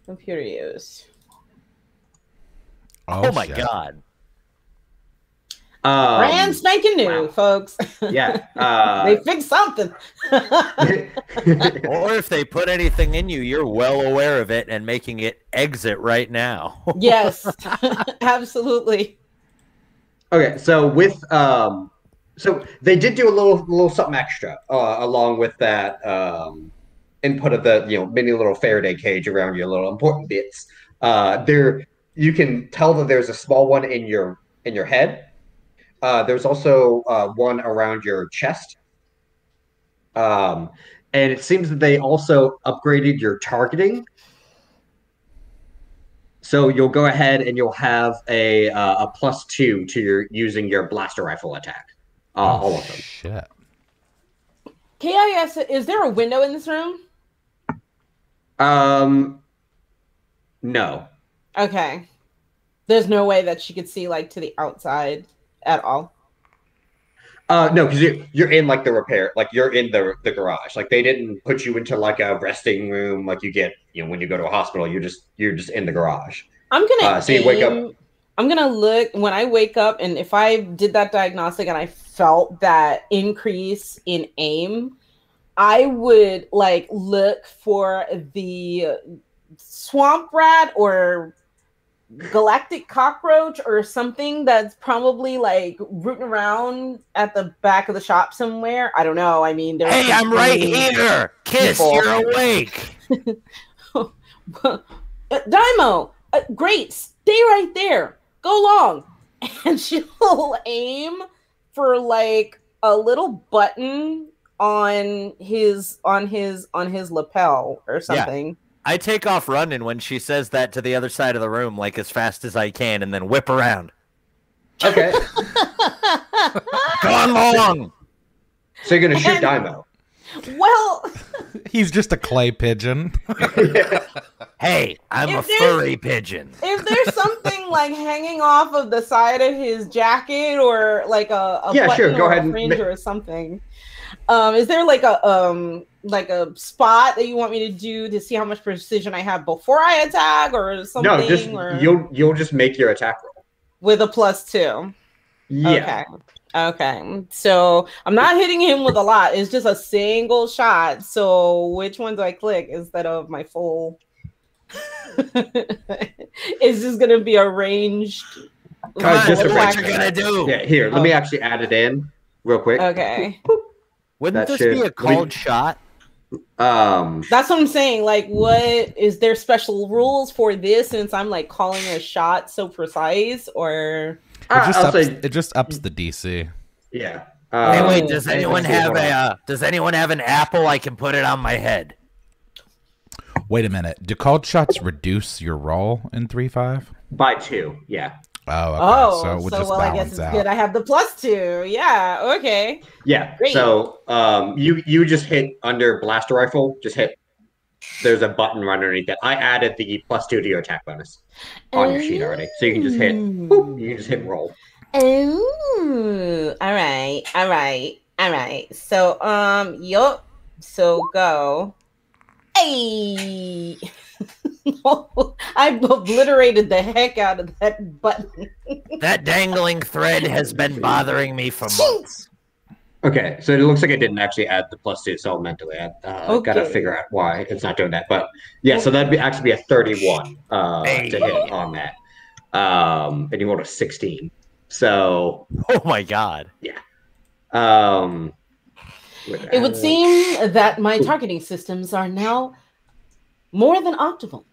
Computer use. Oh my shit. god. Brand spanking new, wow. folks. Yeah. They fixed something. Or if they put anything in you, you're well aware of it and making it exit right now. Yes, absolutely. Okay, so with so they did do a little something extra along with that input of the mini little Faraday cage around your little important bits. There you can tell that there's a small one in your head. There's also one around your chest. And it seems that they also upgraded your targeting. So you'll go ahead and you'll have a +2 to your using your blaster rifle attack. All of them. Shit. K.I.S. Is there a window in this room? No. Okay. There's no way that she could see like to the outside at all. No, because you're in like the repair, like you're in the garage. Like they didn't put you into like a resting room like you get when you go to a hospital. You're just in the garage. I'm gonna so you wake up. I'm gonna look when I wake up, and if I did that diagnostic and I felt that increase in aim, I would like look for the swamp rat or galactic cockroach or something that's probably like rooting around at the back of the shop somewhere. I don't know. I mean, there's Hey, I'm right here. Kiss, people. you're awake. Dai'Mo, great, stay right there. Go long. And she'll aim for like a little button on his lapel or something. I take off running when she says that to the other side of the room, like as fast as I can, and then whip around. Okay. Come on! So you're gonna shoot Dai'Mo. Well, He's just a clay pigeon. Hey, I'm a furry pigeon. if there's something like hanging off of the side of his jacket or like a Yeah, button sure. Go or ahead a and fringe or something, is there like a spot that you want me to do to see how much precision I have before I attack or something? No, just or you'll just make your attack roll. with a +2. Yeah. Okay. So I'm not hitting him with a lot. It's just a single shot. So which one do I click instead of my full? It's just gonna be a ranged. Just a what range you're gonna do? Yeah, here, let me actually add it in real quick. Okay. Wouldn't That this be a should- cold shot? That's what I'm saying. Like, what is there special rules for this since I'm like calling a shot so precise or It just ups the DC. Yeah. Hey, wait, does and anyone let's see, have hold on. does anyone have an apple I can put it on my head? Wait a minute. Do cold shots reduce your roll in 3.5? By 2, yeah. Oh, okay. Oh, So it would so just well, I guess balance it's out. good. I have the +2. Yeah. Okay. Yeah. Great. So you just hit under blaster rifle, just hit there's a button right underneath that. I added the +2 to your attack bonus on your sheet already. So you can just hit boop, you can just hit roll. Oh, all right. So, yup. So go. Hey, I obliterated the heck out of that button. That dangling thread has been bothering me for months. Okay, so it looks like it didn't actually add the +2, so mentally I gotta Okay. figure out why it's not doing that. But yeah, so that'd be actually be a 31 Hey. to hit on that. And you rolled a 16. So Oh my god. It would seem that my targeting systems are now more than optimal.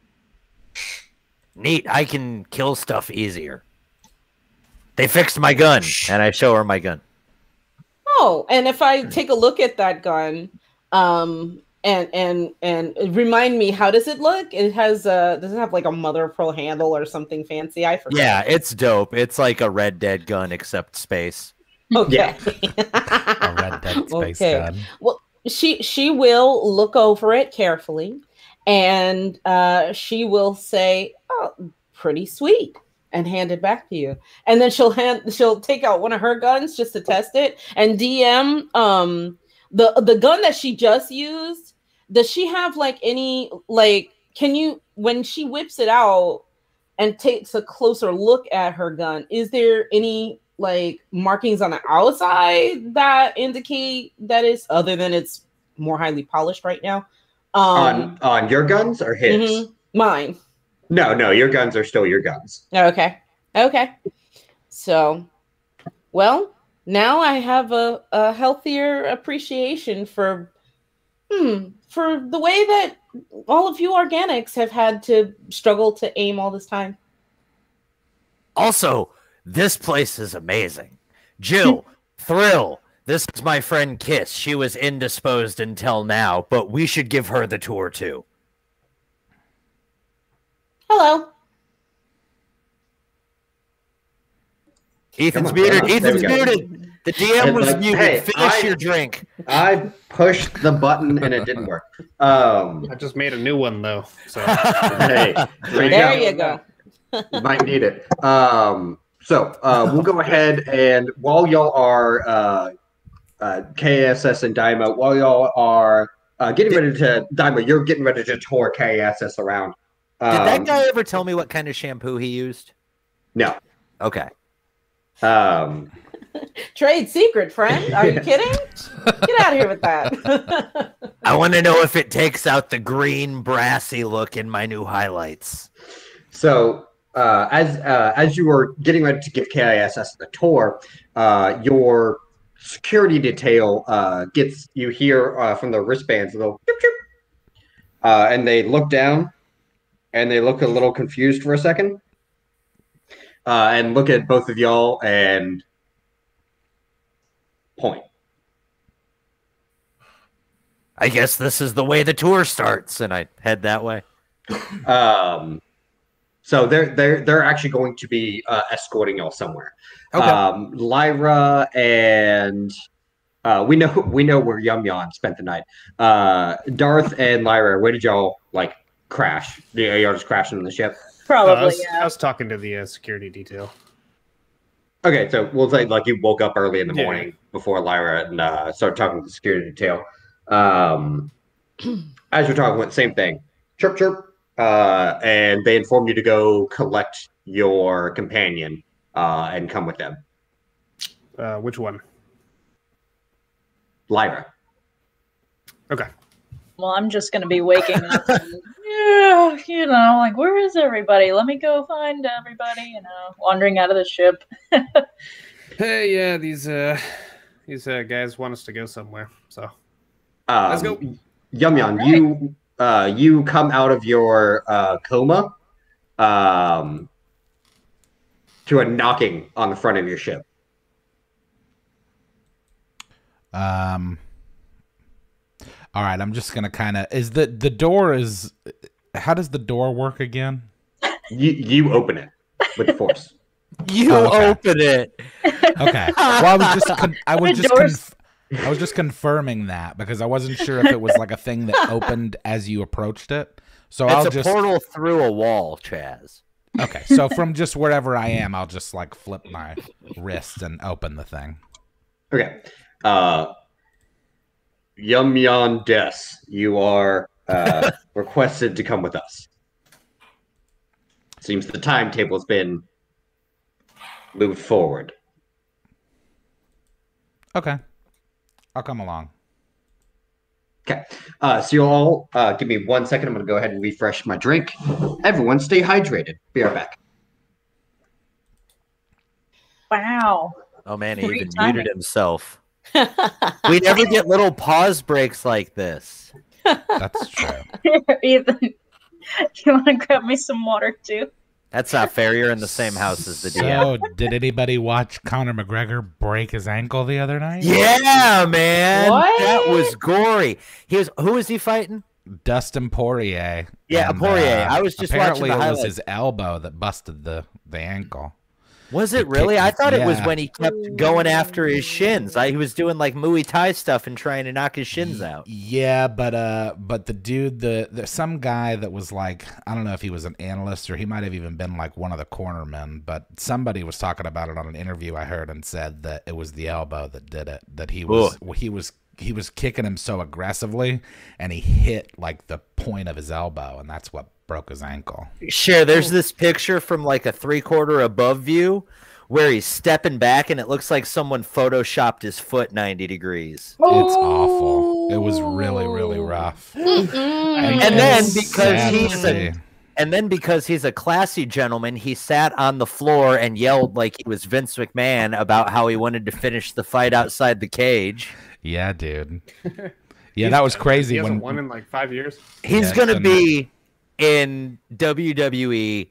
Neat, I can kill stuff easier. They fixed my gun, and I show her my gun. Oh, and if I take a look at that gun, and remind me, how does it look? It has does it have like a mother of pearl handle or something fancy? I forget. Yeah, it's dope. It's like a Red Dead gun except space. Okay. A Red Dead space gun. Well, she will look over it carefully, and she will say, "Oh, pretty sweet," and hand it back to you. And then she'll take out one of her guns just to test it. And DM, the gun that she just used, does she have like any like? Can you, when she whips it out and takes a closer look at her gun, is there any like markings on the outside that indicate that it's other than it's more highly polished right now? On your guns or his? Mhm. Mine. No, your guns are still your guns. Okay. So, well, now I have a healthier appreciation for the way that all of you organics have had to struggle to aim all this time. Also, this place is amazing. Jill, Thrill, this is my friend K.I.S.S. She was indisposed until now, but we should give her the tour too. Hello. Ethan's on, muted. come on. Ethan's There we go. muted. The DM was Like, muted. hey, Finish your drink. I pushed the button and it didn't work. I just made a new one though. So Hey, There you go. You might need it. So we'll go ahead and while y'all are K.I.S.S. and Dai'Mo, while y'all are getting ready to Dai'Mo, you're getting ready to tour K.I.S.S. around. Did that guy ever tell me what kind of shampoo he used? No. Okay. Trade secret, friend. Are you kidding? Get out of here with that. I want to know if it takes out the green brassy look in my new highlights. So as you were getting ready to give K.I.S.S. the tour, your security detail gets you hear from the wristbands a little chip, chip. And they look down and they look a little confused for a second. And look at both of y'all and point. I guess this is the way the tour starts, and I head that way. So they're actually going to be escorting y'all somewhere. Okay. Lyra and we know where Yumyon spent the night. Darth and Lyra, where did y'all like crash? Y'all just crashing on the ship? Probably, I was talking to the security detail. Okay, so we'll say like you woke up early in the Yeah. morning before Lyra and started talking to the security detail. As you're talking about, same thing. Chirp, chirp. And they inform you to go collect your companion and come with them. Which one? Lyra. Okay. Well, I'm just gonna be waking up. And, yeah, you know, like where is everybody? Let me go find everybody. You know, wandering out of the ship. Hey, yeah, these guys want us to go somewhere. So let's go. Yumyon, Right. you come out of your coma to a knocking on the front of your ship. All right, I'm just gonna kind of. Is the door is? How does the door work again? You open it with the force. You okay. open it. Okay. Well, I was just confirming that because I wasn't sure if it was like a thing that opened as you approached it. So It's a portal through a wall, Chaz. Okay, so from just wherever I am, I'll just like flip my wrist and open the thing. Okay. Yumyon Des, you are requested to come with us. Seems the timetable's been moved forward. Okay. I'll come along. Okay. So you'll all give me 1 second. I'm going to go ahead and refresh my drink. Everyone stay hydrated. Be right back. Wow. Oh man, he Great even timing. muted himself. We never get little pause breaks like this. That's true. Ethan, you want to grab me some water too? That's not fair. You're in the same house as the DM. So, did anybody watch Conor McGregor break his ankle the other night? Yeah, man. What? That was gory. Who was he fighting? Dustin Poirier. Yeah, And, Poirier. I was just apparently watching the it was highlights. his elbow that busted the ankle. Was it It really? kicked- I thought it was yeah. when he kept going after his shins. He was doing like Muay Thai stuff and trying to knock his shins out. Yeah, but the dude, the some guy that was like, I don't know if he was an analyst or he might have even been like one of the cornermen, but somebody was talking about it on an interview I heard and said that it was the elbow that did it. That he was kicking him so aggressively and he hit like the point of his elbow and that's what broke his ankle. Cher, there's this picture from like a 3/4 above view where he's stepping back and it looks like someone photoshopped his foot 90 degrees. It's awful. It was really, really rough. And then sad because he's a classy gentleman, he sat on the floor and yelled like he was Vince McMahon about how he wanted to finish the fight outside the cage. Yeah, dude. Yeah, that was crazy. He hasn't when won in like 5 years. He's Yeah, going to it's be in WWE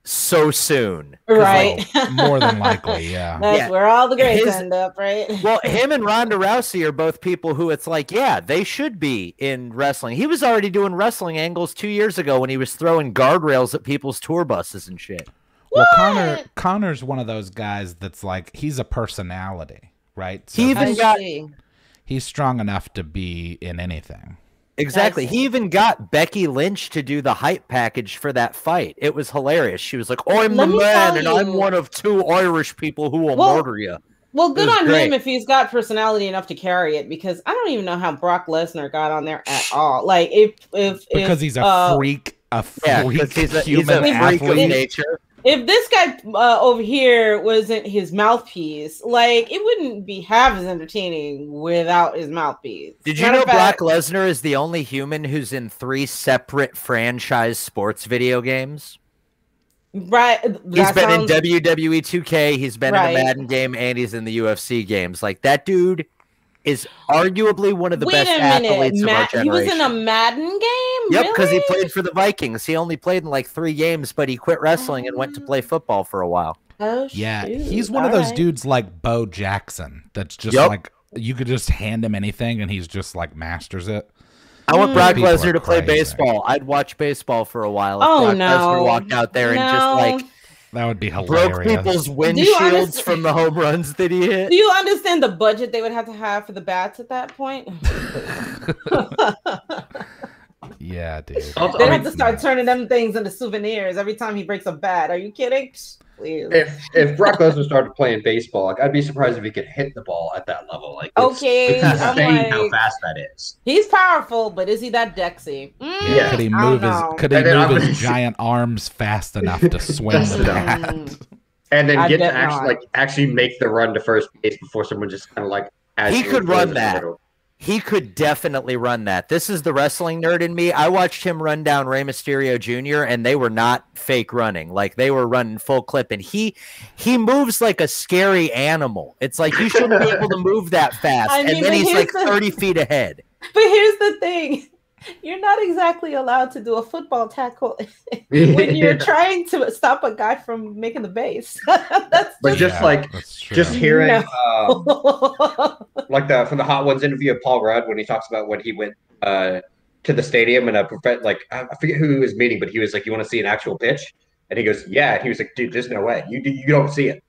so soon. Right. more than likely, yeah. That's Yeah. where all the greats His- end up, right? Well, him and Ronda Rousey are both people who it's like, yeah, they should be in wrestling. He was already doing wrestling angles 2 years ago when he was throwing guardrails at people's tour buses and shit. Well, What? Connor's one of those guys that's like he's a personality, right? So He even I got see. he's strong enough to be in anything. exactly. I He even got Becky Lynch to do the hype package for that fight. It was hilarious. She was like, "I'm Let the me man, tell and I'm you- one of 2 Irish people who will Well, murder you." Well, good was on great. him if he's got personality enough to carry it, because I don't even know how Brock Lesnar got on there at all. Like Because he's a freak, Yeah, freak 'cause he's a human freak of athlete. nature. if this guy over here wasn't his mouthpiece, like it wouldn't be half as entertaining without his mouthpiece. Did you Matter know of fact- Brock Lesnar is the only human who's in 3 separate franchise sports video games? Right? He's been in WWE 2K, he's been in Right. a Madden game, and he's in the UFC games. Like, that dude is arguably one of the Wait best a minute, athletes of our generation. he was in a Madden game. Yep, because he Really? played for the Vikings. He only played in like 3 games, but he quit wrestling and went to play football for a while. Oh, Yeah, shoot. he's one of those Alright. dudes like Bo Jackson. That's just Yep. like you could just hand him anything and he's just like masters it. I want Brock People are Lesnar to play crazy. baseball. I'd watch baseball for a while if Oh, Brock no. Lesnar walked out there and just like That would be broke hilarious. people's you windshields understand- from the home runs that he hit. Do you understand the budget they would have for the bats at that point? Yeah, dude. Also, They'd I have mean, to start turning them things into souvenirs every time he breaks a bat. Are you kidding? Please. if Brock Lesnar started playing baseball, like I'd be surprised if he could hit the ball at that level. Like, Okay, it's I'm insane how like- fast that is. He's powerful, but is he that Dexy? Yeah, could he I don't move know. his And then I'm move gonna his say- giant arms fast enough to swing the bat? and then I get to bet actually not. actually make the run to first base before someone just kind of like He casually could throws run it in the that. middle. He could definitely run that. This is the wrestling nerd in me. I watched him run down Rey Mysterio Jr. and they were not fake running. Like they were running full clip. And he moves like a scary animal. It's like you shouldn't be able to move that fast. I mean, and then but he's like here's the- 30 feet ahead. But here's the thing. You're not exactly allowed to do a football tackle when you're trying to stop a guy from making the base. That's But just like that's true. just hearing No. like from the Hot Ones interview of Paul Rudd when he talks about when he went to the stadium and I forget who he was meeting, but he was like, "You want to see an actual pitch?" And he goes, "Yeah." And he was like, "Dude, there's no way. You don't see it."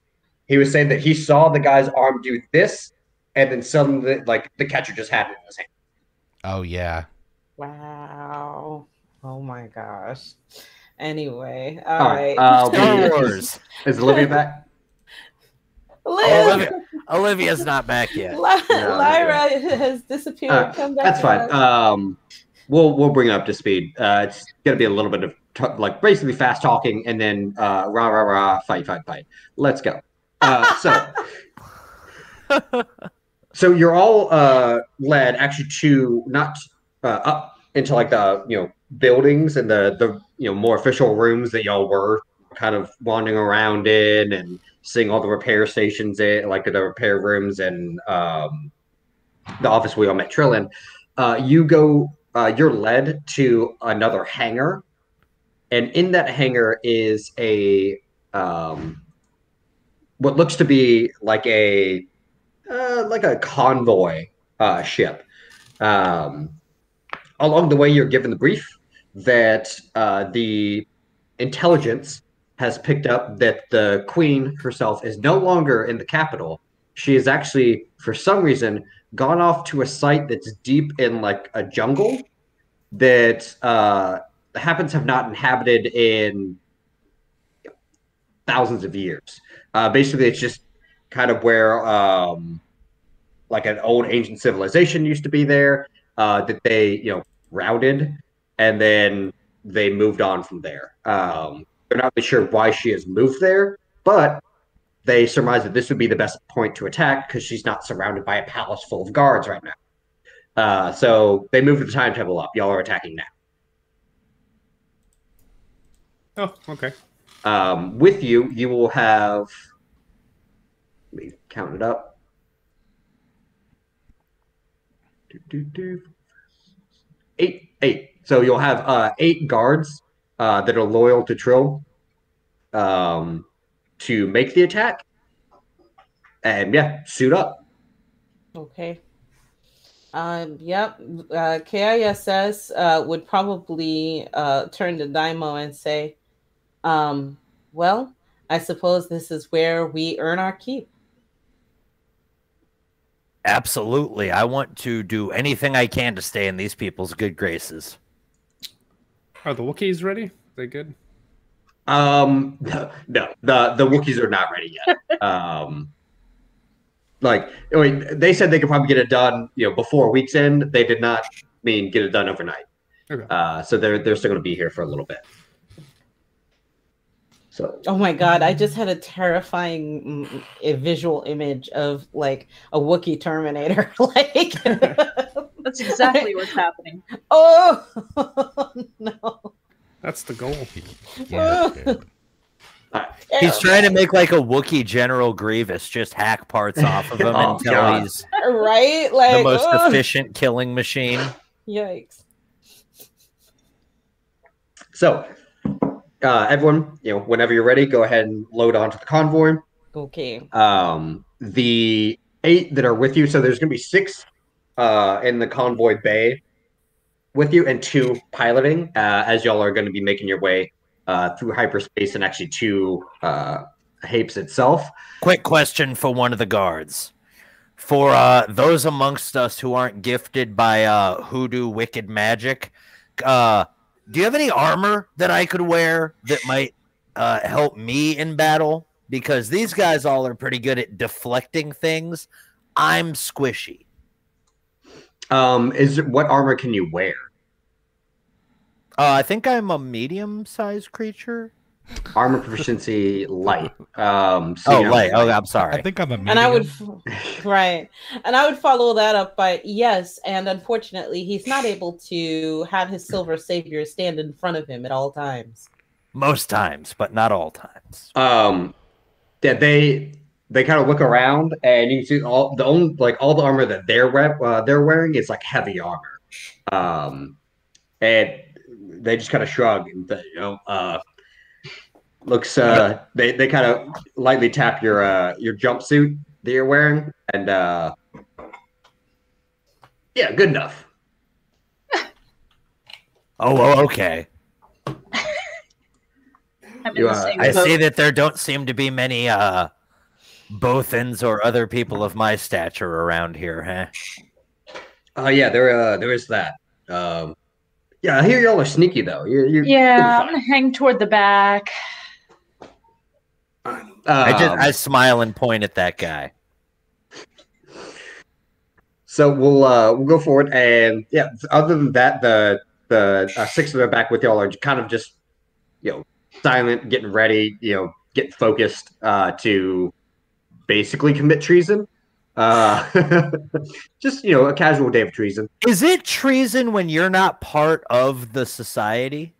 He was saying that he saw the guy's arm do this, and then suddenly like the catcher just had it in his hand. Oh yeah. Wow. Oh my gosh. Anyway, All all right, right. Star Wars. Is Olivia back? Liz, Olivia's not back yet. Lyra has disappeared. Come back. That's fine. We'll bring it up to speed. It's gonna be a little bit of like basically fast talking, and then rah rah rah, fight. Let's go. So you're all led actually to not up into like the buildings and the more official rooms that y'all were kind of wandering around in and seeing all the repair stations like the repair rooms and the office we all met Trill in. You're led to another hangar, and in that hangar is a what looks to be like a convoy ship. Along the way, you're given the brief that the intelligence has picked up that the queen herself is no longer in the capital. She is actually, for some reason, gone off to a site that's deep in like a jungle that happens have not inhabited in thousands of years. Basically, it's just kind of where like an old ancient civilization used to be there that they routed, and then they moved on from there. They're not really sure why she has moved there, but they surmise that this would be the best point to attack because she's not surrounded by a palace full of guards right now. So they moved the timetable up. Y'all are attacking now. Oh, okay. With you, you will have. Let me count it up. 8. So you'll have 8 guards that are loyal to Trill to make the attack. And yeah, suit up. Okay. Yep. K.I.S.S. Would probably turn to Dai'Mo and say, well, I suppose this is where we earn our keep. Absolutely. I want to do anything I can to stay in these people's good graces. Are the Wookiees ready? They good? No, the Wookiees are not ready yet. They said they could probably get it done, before week's end. They did not mean get it done overnight. Okay. So they're still going to be here for a little bit. So. Oh my god! I just had a terrifying visual image of like a Wookiee Terminator. Like That's exactly what's happening. Oh no! That's the goal. Yeah. He's trying to make like a Wookiee General Grievous, just hack parts off of him Oh, until God. he's Right, like the most efficient killing machine. Yikes! So, everyone, whenever you're ready, go ahead and load onto the convoy. Okay. The 8 that are with you, so there's going to be 6 in the convoy bay with you, and 2 piloting, as y'all are going to be making your way through hyperspace and actually to Hapes itself. Quick question for one of the guards. For those amongst us who aren't gifted by hoodoo wicked magic, do you have any armor that I could wear that might help me in battle? Because these guys all are pretty good at deflecting things. I'm squishy. What armor can you wear? I think I'm a medium-sized creature. Armor proficiency light. So light. Oh, I'm sorry. I think I'm a medium. And I would, right. And I would follow that up by yes. And unfortunately, he's not able to have his silver savior stand in front of him at all times. Most times, but not all times. Yeah, they kind of look around, and you can see all the armor that they're wearing is like heavy armor. And they just kind of shrug and looks they kind of lightly tap your jumpsuit that you're wearing, and yeah, good enough. Oh, okay. I boat. see that there don't seem to be many Bothans or other people of my stature around here, huh? Yeah, there is that. Yeah, I hear y'all are sneaky though. You'll be I'm fine. gonna hang toward the back. I smile and point at that guy. So we'll go forward, and yeah. Other than that, the six of them back with y'all are kind of just silent, getting ready, getting focused to basically commit treason. Just a casual day of treason. Is it treason when you're not part of the society?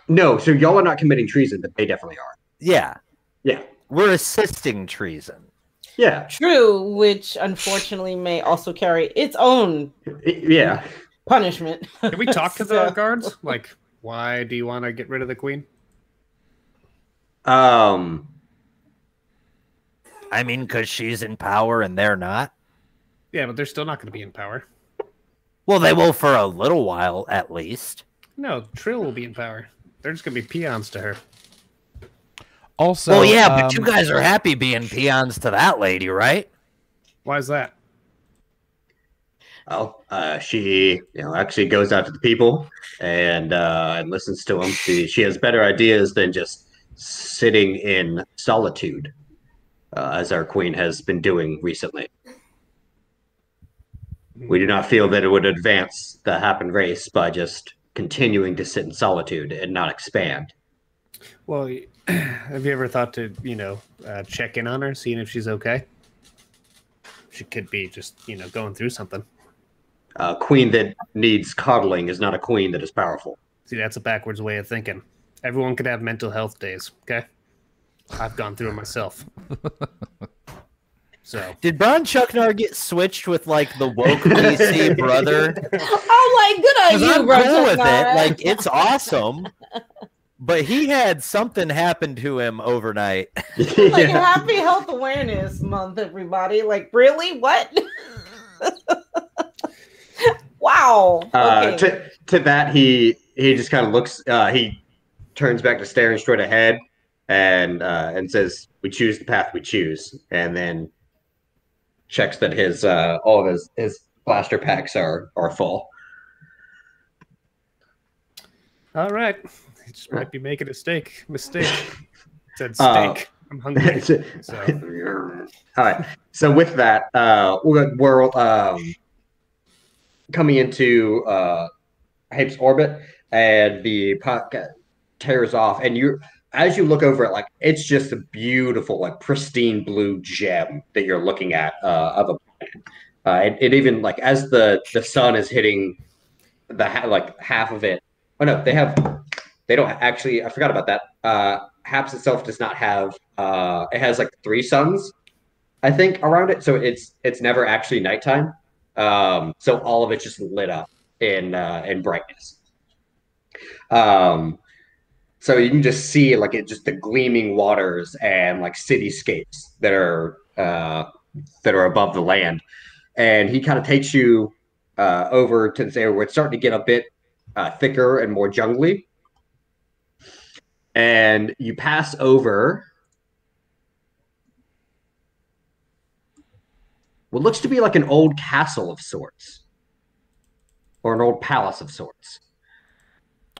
No, so y'all are not committing treason, but they definitely are. Yeah. Yeah. We're assisting treason. Yeah. True, which unfortunately may also carry its own punishment. Can we talk to the guards? Like, why do you want to get rid of the queen? I mean, because she's in power and they're not. Yeah, but they're still not going to be in power. Well, they will for a little while, at least. No, Trill will be in power. They're just going to be peons to her. Also, well, yeah, but you guys are happy being peons to that lady, right? Why is that? Oh, she actually goes out to the people and listens to them. She has better ideas than just sitting in solitude, as our queen has been doing recently. We do not feel that it would advance the Hapan race by just continuing to sit in solitude and not expand. Well, have you ever thought to, check in on her, seeing if she's okay? She could be just, going through something. A queen that needs coddling is not a queen that is powerful. See, that's a backwards way of thinking. Everyone could have mental health days, okay? I've gone through it myself. So, did Bronchuknar get switched with the woke PC brother? Oh, good on you, I'm cool with Bronchuknar. it. It's awesome. But he had something happen to him overnight. Happy Health Awareness Month, everybody. Really? What? Wow. Okay. To that, he just kind of looks. He turns back to staring straight ahead, and says, "We choose the path we choose," and then checks that his all of his blaster packs are full. all right. He just might be making a mistake. Said steak. I'm hungry. So. All right. So with that, we're coming into Hape's orbit, and the podcast tears off, and as you look over it, it's just a beautiful, pristine blue gem that you're looking at of a planet. It even as the sun is hitting the half of it. Oh no, they don't actually. I forgot about that. Haps itself does not have. It has 3 suns, I think, around it. So it's never actually nighttime. So all of it's just lit up in brightness. So you can just see just the gleaming waters and cityscapes that are above the land. And he kind of takes you over to this area where it's starting to get a bit thicker and more jungly. And you pass over what looks to be an old castle of sorts, or an old palace of sorts.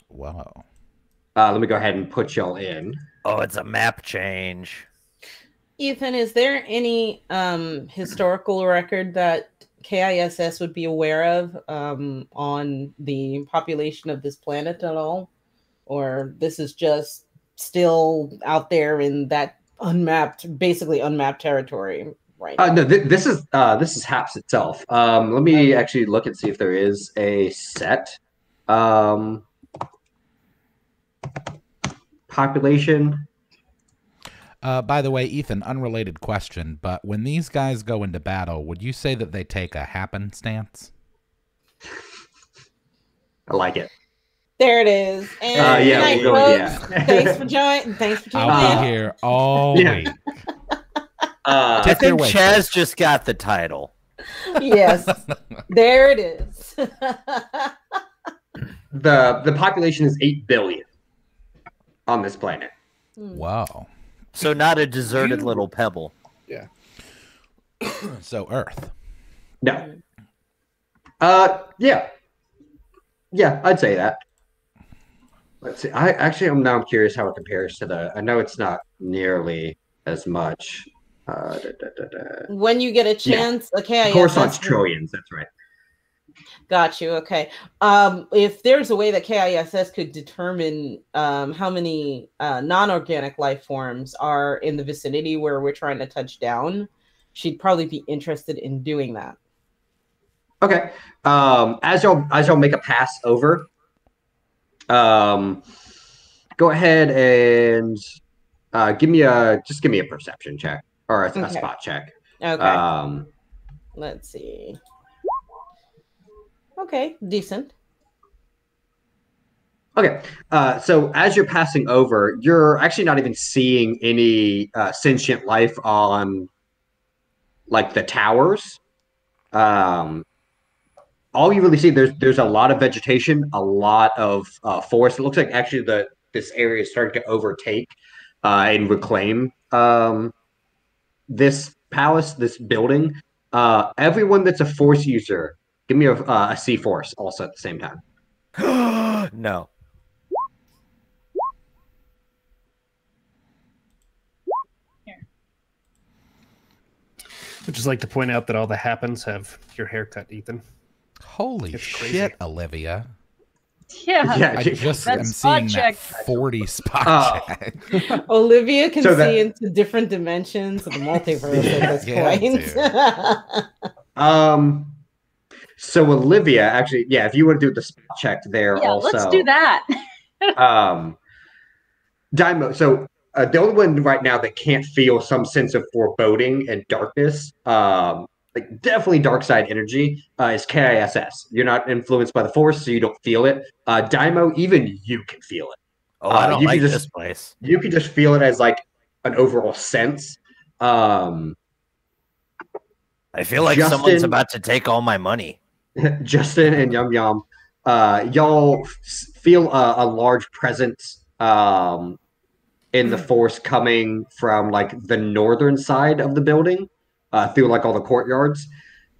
Wow. Let me go ahead and put y'all in. Oh, it's a map change. Ethan, is there any historical record that K.I.S.S. would be aware of on the population of this planet at all? Or this is just still out there in that basically unmapped territory right now? No, this is Haps itself. Let me actually look and see if there is a set population. By the way, Ethan, unrelated question, but when these guys go into battle, would you say that they take a Hapan stance? I like it. There it is. And yeah, good night, we'll go with folks. Thanks for joining. Thanks for tuning I'll in. be here all week. I Take your think way, Chaz just got the title. Yes, there it is. The population is 8 billion on this planet. Wow. So not a deserted little pebble. Yeah. So Earth. No. Yeah. Yeah, I'd say that. Let's see. I'm curious how it compares to the. I know it's not nearly as much. When you get a chance, a KISS. Coruscant's trillions. That's right. Got you. Okay. If there's a way that K.I.S.S. could determine how many non-organic life forms are in the vicinity where we're trying to touch down, she'd probably be interested in doing that. Okay. As y'all make a pass over, go ahead and give me a perception check or a spot check. Okay. Let's see. Okay, decent. Okay, so as you're passing over, you're actually not even seeing any sentient life on, like, the towers. All you really see, there's a lot of vegetation, a lot of forest. It looks like actually this area is starting to overtake and reclaim this palace, this building. Everyone that's a force user, give me a C force also at the same time. No. I'd just like to point out that all the Hapans have your haircut, Ethan. Holy It's shit, crazy. Olivia. Yeah. I just am spot seeing check. that 40 spot check. Olivia can So see into different dimensions of the multiverse at this point. So Olivia, actually, yeah, if you want to do the spot check there also. Let's do that. Dai'Mo, so the only one right now that can't feel some sense of foreboding and darkness, like definitely Darkside energy, is K.I.S.S. You're not influenced by the Force, so you don't feel it. Dai'Mo, even you can feel it. Oh, I don't like this place. You can just feel it as like an overall sense. I feel like someone's about to take all my money. Justen and Yumyon, y'all feel a large presence in the Force coming from like the northern side of the building, through like all the courtyards.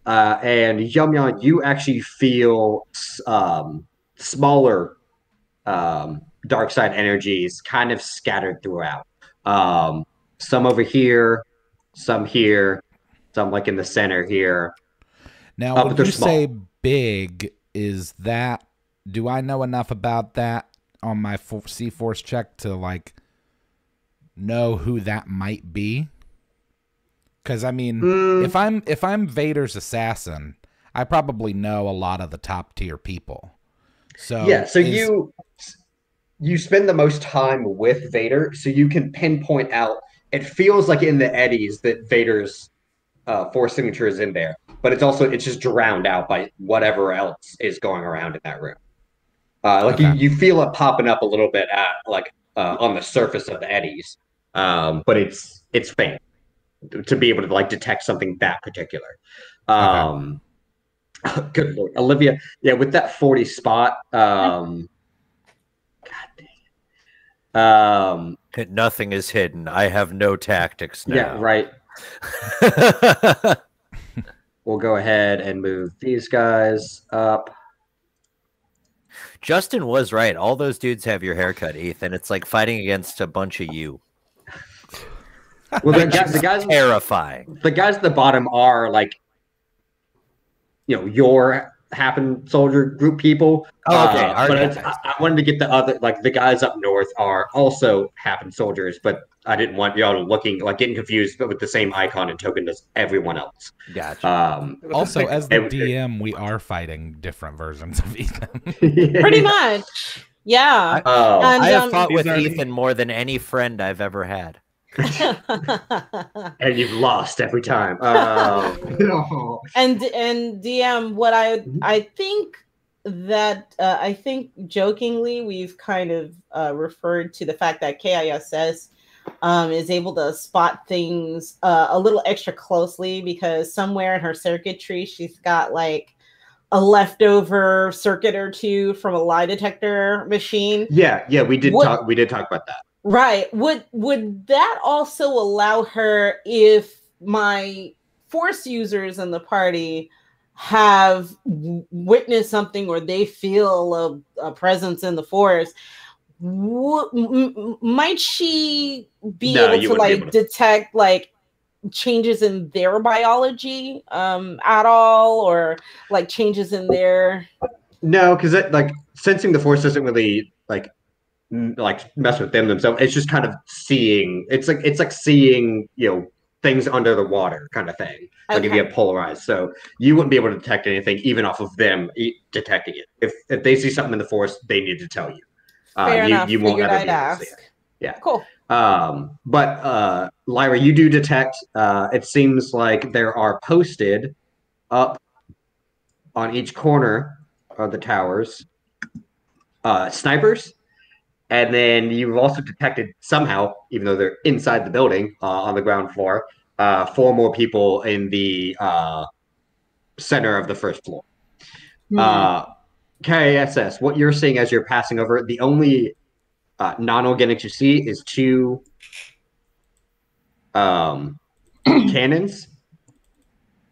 And Yumyon, you actually feel smaller Darkside energies kind of scattered throughout. Some over here, some here, some like in the center here. Now, when you say big, is that, do I know enough about that on my C-Force check to like know who that might be? Because I mean, if I'm Vader's assassin, I probably know a lot of the top tier people. So yeah, so you spend the most time with Vader, so you can pinpoint out. It feels like in the eddies that Vader's Force signature is in there, but it's just drowned out by whatever else is going around in that room. You feel it popping up a little bit on the surface of the eddies, but it's faint to be able to like detect something that particular. Good Lord, Olivia, yeah, with that 40 spot, God dang it. Nothing is hidden. I have no tactics now. Yeah, right. We'll go ahead and move these guys up. Justin was right. All those dudes have your haircut, Ethan. It's like fighting against a bunch of you. Well, the guys terrifying. The guys at the bottom are like, your Happen soldier group people. Oh, okay. But I wanted to get the other, like the guys up north are also Happen soldiers, but I didn't want y'all getting confused, but with the same icon and token as everyone else. Gotcha. Also, as the DM, we are fighting different versions of Ethan. Pretty much. Yeah. I have fought with Ethan more than any friend I've ever had. And you've lost every time. And DM, what I think that I think jokingly we've kind of referred to the fact that K.I.S.S. Is able to spot things a little extra closely because somewhere in her circuitry she's got like a leftover circuit or two from a lie detector machine. Yeah, we did talk about that. Right. Would that also allow her, if my force users in the party have witnessed something or they feel a presence in the force, might she be able to like detect like changes in their biology at all, or like changes in their? No, because like sensing the force doesn't really like mess with them themselves. It's just kind of seeing. It's like seeing things under the water kind of thing. Like if you have polarized, so you wouldn't be able to detect anything even off of them detecting it. If they see something in the force, they need to tell you. Fair enough. You won't ever be able to see it. Yeah. Cool. But Lyra, you do detect. It seems like there are posted up on each corner of the towers snipers, and then you've also detected somehow, even though they're inside the building on the ground floor, 4 more people in the center of the first floor. K.I.S.S, what you're seeing as you're passing over, the only non-organics you see is 2 cannons,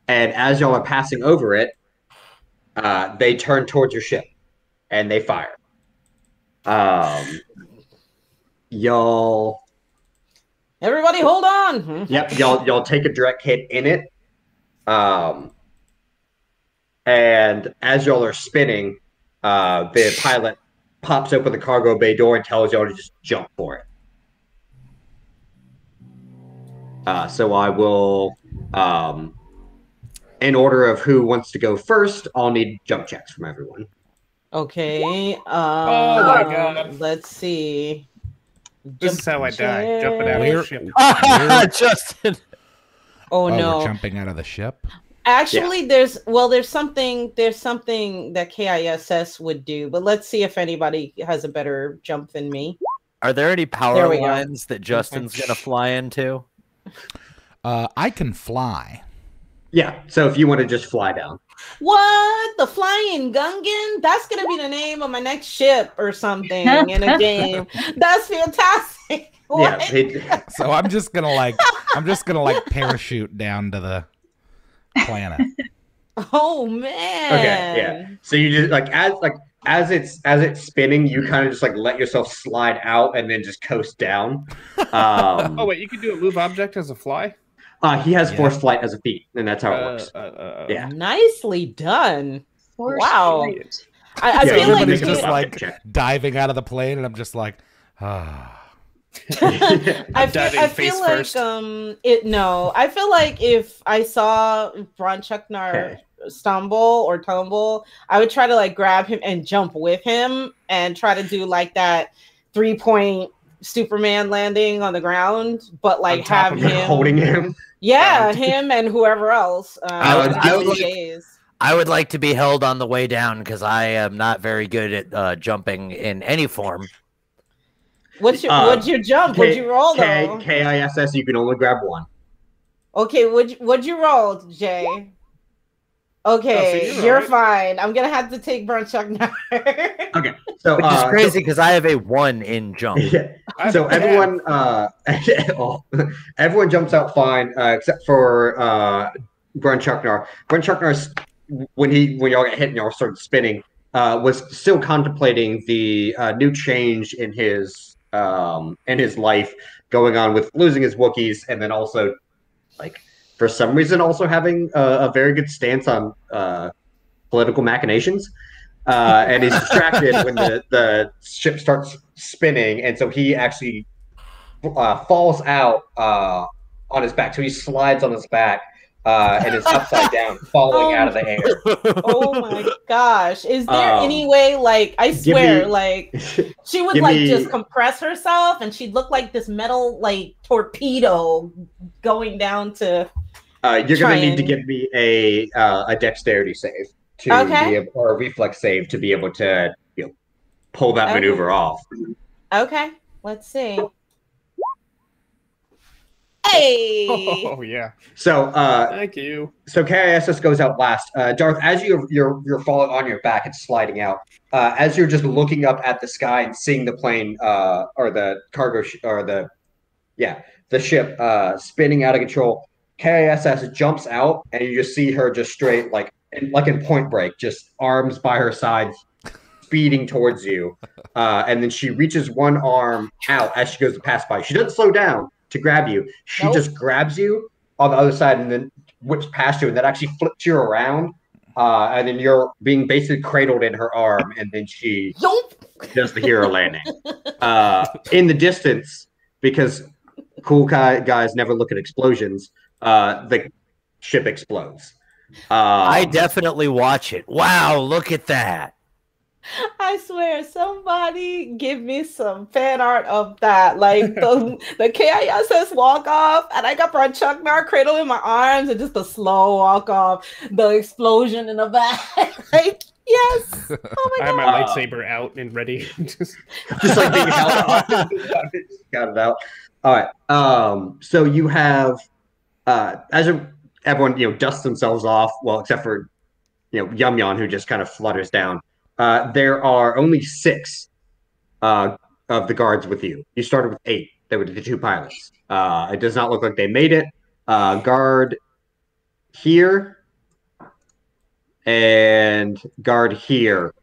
and as y'all are passing over it, they turn towards your ship and they fire. Y'all, everybody hold on. Yep, y'all take a direct hit in it. And as y'all are spinning, the pilot pops open the cargo bay door and tells y'all to just jump for it. So I will, in order of who wants to go first, I'll need jump checks from everyone. Okay. Oh my god. Let's see. This is how I die. Jumping out of the ship. Justin. Oh no. We're jumping out of the ship. Actually, there's something that K.I.S.S. would do, but let's see if anybody has a better jump than me. Are there any power lines that Justin's gonna fly into? I can fly. Yeah, so if you want to just fly down. What? The Flying Gungan? That's gonna be the name of my next ship or something in a game. That's fantastic. Yeah. So I'm just gonna parachute down to the planet. Oh man. Okay, yeah. So you just as it's spinning, you kind of just let yourself slide out and then just coast down. Oh wait, you can do a move object as a fly? He has force flight as a feat, and that's how it works. Yeah. Nicely done. Wow. I feel everybody's just diving out of the plane, and I'm just like, I feel like if I saw Bronchuknar stumble or tumble, I would try to grab him and jump with him and try to do that 3-point Superman landing on the ground, but have him holding him. Yeah, him and whoever else. I would like to be held on the way down because I am not very good at jumping in any form. What's your jump? What'd you roll though? K.I.S.S. You can only grab 1. Okay, what'd you roll, Jay? Okay, so you're fine. I'm gonna have to take Bronchuknar. Okay, so which is crazy because I have a 1 in jump. Yeah. So everyone, everyone jumps out fine except for Bronchuknar. Bronchuknar, when y'all got hit and y'all started spinning, was still contemplating the new change in his life going on with losing his Wookiees, and then also for some reason also having a very good stance on political machinations. And he's distracted when the ship starts spinning, and so he actually falls out on his back. So he slides on his back and is upside down, falling out of the air. Oh my gosh. Is there any way, like, I swear, like, she would, like, just compress herself and she'd look like this metal, like, torpedo going down to... You're going to need to give me a dexterity save to be able, or a reflex save to be able to pull that maneuver off. Okay, let's see. Hey! Oh yeah. So thank you. So K.I.S.S goes out last. Darth, as you're falling on your back and sliding out, as you're just looking up at the sky and seeing the plane or the cargo the ship spinning out of control, K.I.S.S jumps out and you just see her just straight like in Point Break, just arms by her side, speeding towards you, and then she reaches one arm out as she goes to pass by. She doesn't slow down to grab you. She just grabs you on the other side and then whips past you, and that actually flips you around, and then you're being basically cradled in her arm, and then she does the hero landing. In the distance, because cool guys never look at explosions, the ship explodes. I definitely watch it. Wow, look at that. I swear, somebody give me some fan art of that. Like the K.I.S.S walk off, and I got Bronchuknar cradle in my arms, and just a slow walk off, the explosion in the back. Like, yes. Oh my I have God. my lightsaber out and ready. just like being held on. Got it out. All right. So you have everyone dusts themselves off, well, except for Yumyon, who just kind of flutters down. There are only 6 of the guards with you. You started with 8. They were the 2 pilots. It does not look like they made it. Guard here and guard here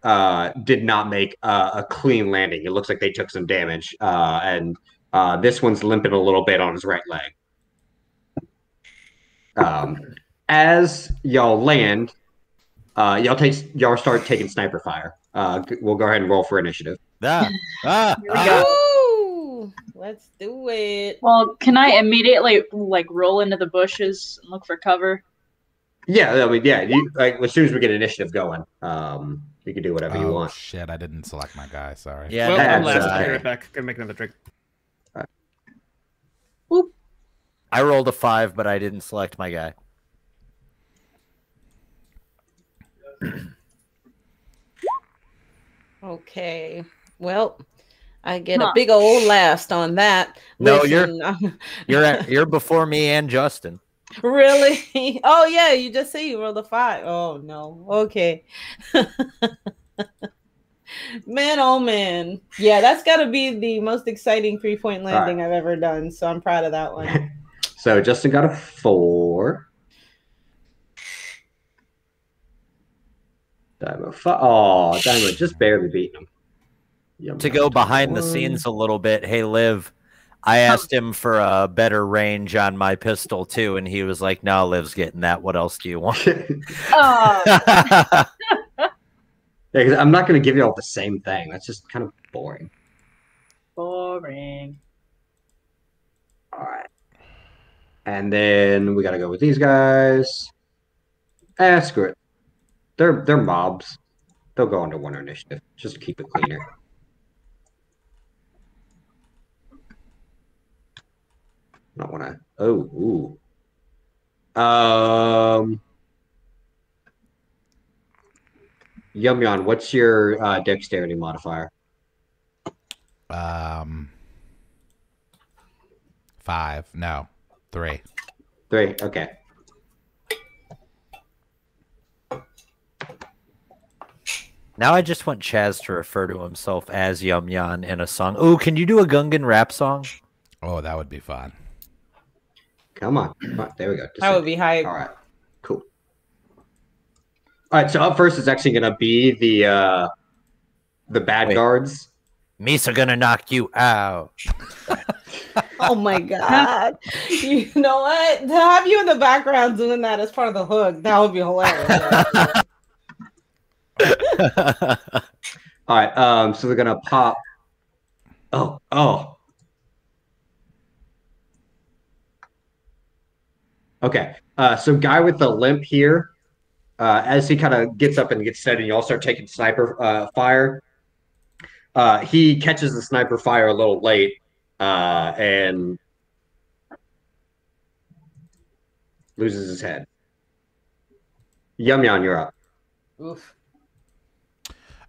did not make a clean landing. It looks like they took some damage. And this one's limping a little bit on his right leg. As y'all land, y'all start taking sniper fire. We'll go ahead and roll for initiative. Here we go. Let's do it. Well, can I immediately roll into the bushes and look for cover? Yeah, I mean, yeah. You, as soon as we get initiative going, you can do whatever you want. Shit, I didn't select my guy. Sorry. Yeah, well, I'm that's last. Be right back. Gonna make another drink. Whoop. I rolled a 5, but I didn't select my guy. Okay. Well, I get a big old last on that. No, Listen, you're before me and Justen. Really? Oh yeah, you just say you rolled a 5. Oh no. Okay. Man, oh man. Yeah, that's got to be the most exciting 3-point landing I've ever done. So I'm proud of that one. So Justen got a 4. Dai'Mo, Dai'Mo just barely beating him. To go behind the scenes a little bit, hey Liv, I asked him for a better range on my pistol too, and he was like, "No, Liv's getting that. What else do you want?" Yeah, because I'm not going to give you all the same thing. That's just kind of boring. Boring. All right, and then we got to go with these guys. Screw it. They're mobs. They'll go under 1 initiative just to keep it cleaner. Not want to. Oh, ooh. Yumyon, what's your dexterity modifier? 5. No, 3. 3. Okay. Now I just want Chaz to refer to himself as Yumyon in a song. Ooh, can you do a Gungan rap song? Oh, that would be fun. Come on. There we go. That would be hype. All right. Cool. All right. So up first is actually going to be the bad guards. Misa gonna knock you out. Oh my God. You know what? To have you in the background doing that as part of the hook, that would be hilarious. All right. So they're gonna pop. Oh. Okay. So guy with the limp here, as he kind of gets up and gets steady, and you all start taking sniper fire. He catches the sniper fire a little late, and loses his head. Yumyon, you're up. Oof.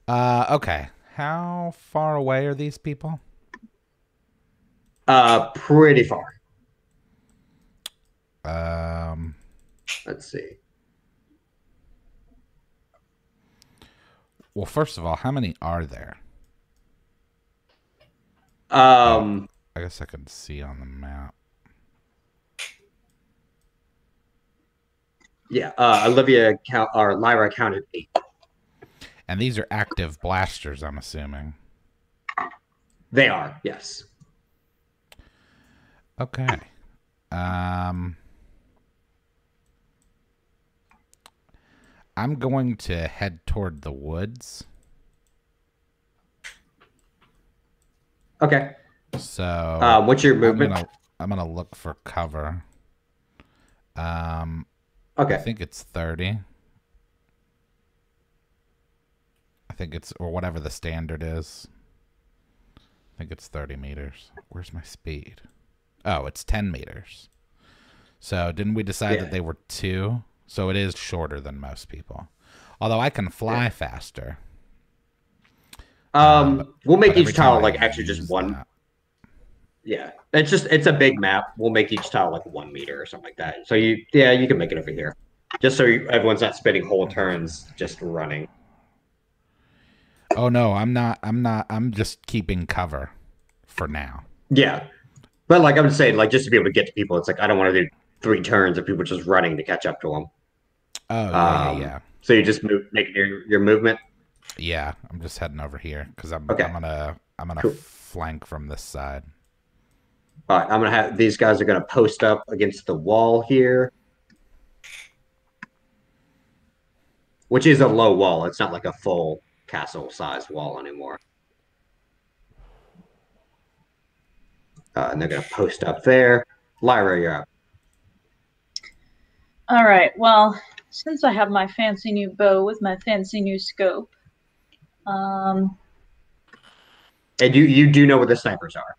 Okay. How far away are these people? Pretty far. Let's see. Well, first of all, how many are there? I guess I can see on the map. Yeah, Olivia or Lyra counted 8. And these are active blasters, I'm assuming. They are, yes. Okay. I'm going to head toward the woods. Okay. So what's your movement? I'm gonna look for cover. Okay. I think it's 30. I think it's, or whatever the standard is. I think it's 30 meters. Where's my speed? Oh, it's 10 meters. So didn't we decide that they were 2? So it is shorter than most people. Although I can fly faster. We'll make each tile like actually just 1. That. Yeah. It's a big map. We'll make each tile like 1 meter or something like that. So you can make it over here. Just so everyone's not spending whole turns just running. Oh no, I'm not. I'm just keeping cover for now. Yeah. But like I would say, like just to be able to get to people, it's like I don't want to do 3 turns of people just running to catch up to them. Oh yeah. So you just make your movement. Yeah, I'm just heading over here because I'm gonna flank from this side. All right, I'm gonna have these guys are gonna post up against the wall here, which is a low wall. It's not like a full castle-sized wall anymore. And they're gonna post up there. Lyra, you're up. All right. Well, since I have my fancy new bow with my fancy new scope, and you do know where the snipers are.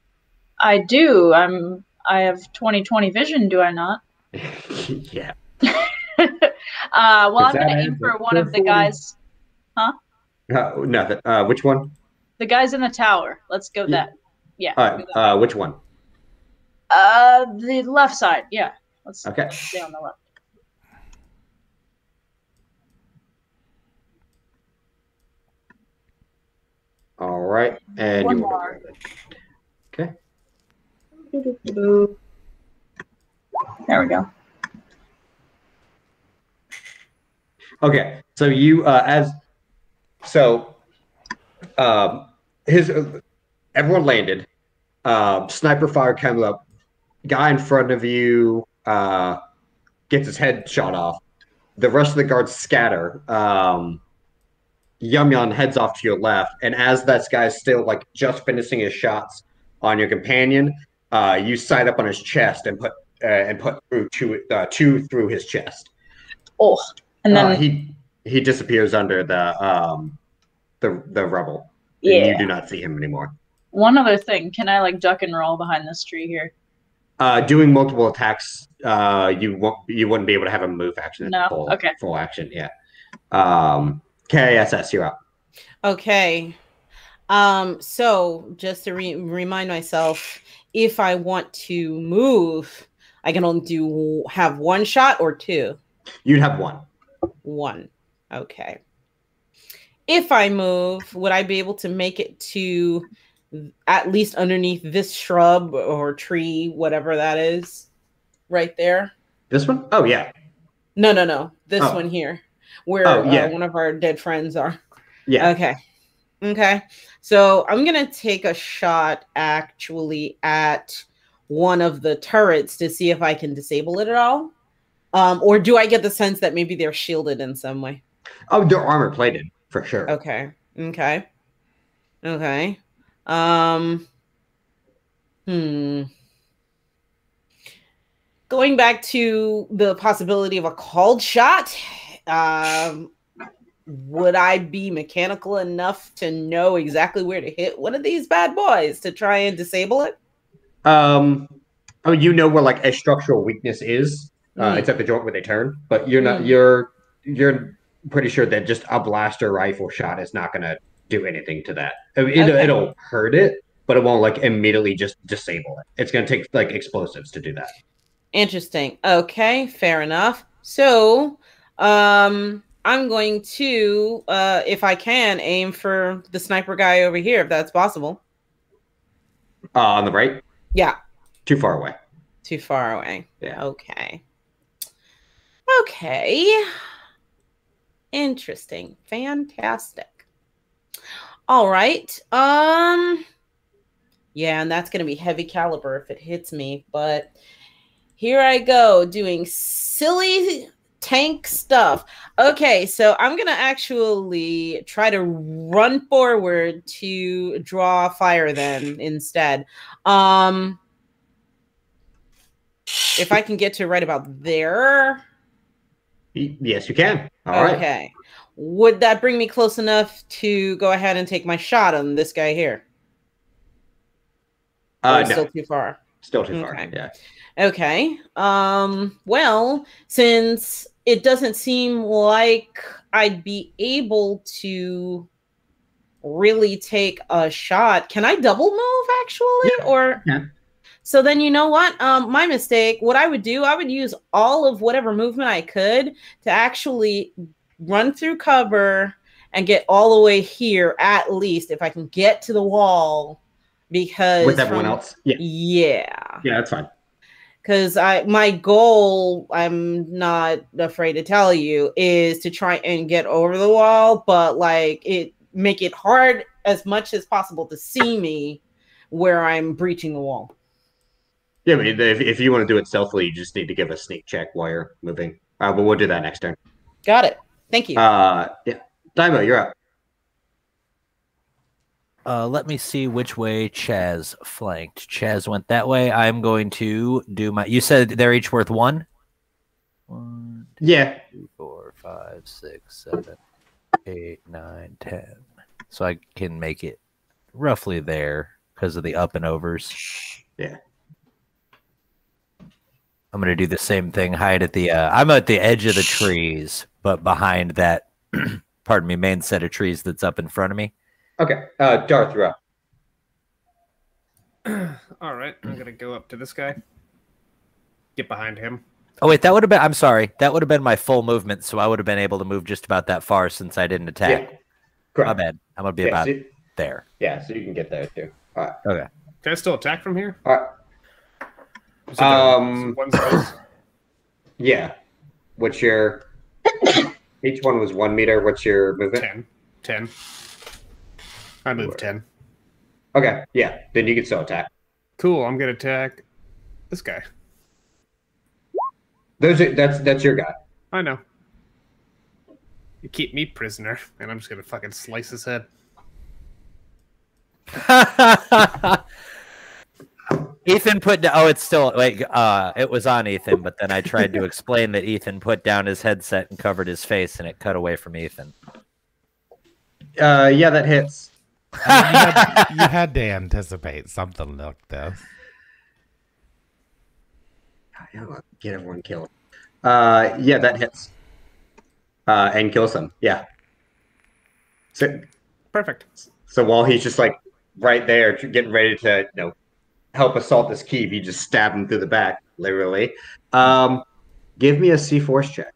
I do. I have 20/20 vision, do I not? Yeah. Well, I'm going to aim for one of the guys. Huh? Nothing. Which one? The guys in the tower. Let's go that. Yeah. All right. Which one? The left side. Yeah. Let's stay on the left. All right. And one more. Okay. There we go. Okay, so you everyone landed. Sniper fire comes up. Guy in front of you gets his head shot off. The rest of the guards scatter. Yumyon heads off to your left, and as that guy's still like just finishing his shots on your companion, you sight up on his chest and put through two through his chest. Oh. And then he disappears under the rubble. Yeah. And you do not see him anymore. One other thing, can I like duck and roll behind this tree here? Doing multiple attacks, you wouldn't be able to have a move action. No. Full action. Yeah. K.I.S.S, you're up. Okay. So just to remind myself, if I want to move, I can only have 1 shot or 2. You'd have 1. 1. Okay. If I move, would I be able to make it to at least underneath this shrub or tree, whatever that is, right there? This one? Oh, yeah. No. This one here, where one of our dead friends are. Yeah. Okay. So I'm going to take a shot actually at one of the turrets to see if I can disable it at all. Or do I get the sense that maybe they're shielded in some way? Oh, they're armor plated. for sure. Okay. Um. Going back to the possibility of a called shot, would I be mechanical enough to know exactly where to hit one of these bad boys to try and disable it? I mean, you know where like a structural weakness is. It's at the joint where they turn, but you're not. You're pretty sure that just a blaster rifle shot is not going to do anything to that. I mean, it'll hurt it, but it won't like immediately just disable it. It's going to take like explosives to do that. Interesting. Okay, fair enough. So, I'm going to, if I can, aim for the sniper guy over here, if that's possible. On the right? Yeah. Too far away. Too far away. Yeah. Okay. Okay. Interesting. Fantastic. All right. Yeah, and that's going to be heavy caliber if it hits me, but here I go doing silly tank stuff. Okay, so I'm going to actually try to run forward to draw fire then instead. If I can get to right about there. Yes, you can. All right. Okay. Would that bring me close enough to go ahead and take my shot on this guy here? No. Still too far. Still too far. Yeah. Okay. Well, since it doesn't seem like I'd be able to really take a shot, can I double move actually? Yeah. Or yeah. So then you know what? My mistake. What I would do, I would use all of whatever movement I could to actually run through cover and get all the way here, at least if I can get to the wall. Because with everyone else, yeah, that's fine. Because my goal, I'm not afraid to tell you, is to try and get over the wall, but like make it hard as much as possible to see me where I'm breaching the wall. Yeah, I mean, if you want to do it stealthily, you just need to give a sneak check while you're moving. But we'll do that next turn. Got it. Thank you. Yeah, Dai'Mo, you're up. Let me see which way Chaz flanked. Chaz went that way. I'm going to do my... You said they're each worth 1? 1, 2, yeah. 3, 4, 5, 6, 7, 8, 9, 10. So I can make it roughly there because of the up and overs. Yeah. I'm going to do the same thing. Hide at the... I'm at the edge of the trees, but behind that, pardon me, main set of trees that's up in front of me. Okay. Darth, you're up. All right. I'm going to go up to this guy. Get behind him. Oh, wait, that would have been... I'm sorry. That would have been my full movement, so I would have been able to move just about that far since I didn't attack. Yeah. Correct. My bad. I'm going to be about there. Yeah, so you can get there, too. All right. Okay. Can I still attack from here? All right. One space? Yeah. What's your... Each one was 1 meter. What's your movement? 10. I moved 10. Okay, yeah. Then you can still attack. Cool. I'm gonna attack this guy. That's your guy. I know. You keep me prisoner, and I'm just gonna fucking slice his head. Ethan put down... Oh, it's still... Wait, it was on Ethan, but then I tried to explain that Ethan put down his headset and covered his face, and it cut away from Ethan. Yeah, that hits. I mean, you had to anticipate something like this. Get everyone killed. Yeah, that hits. And kills them. Yeah. So, Perfect. So while he's just like right there, getting ready to help assault this keep, you just stab him through the back, literally. Give me a C-Force check.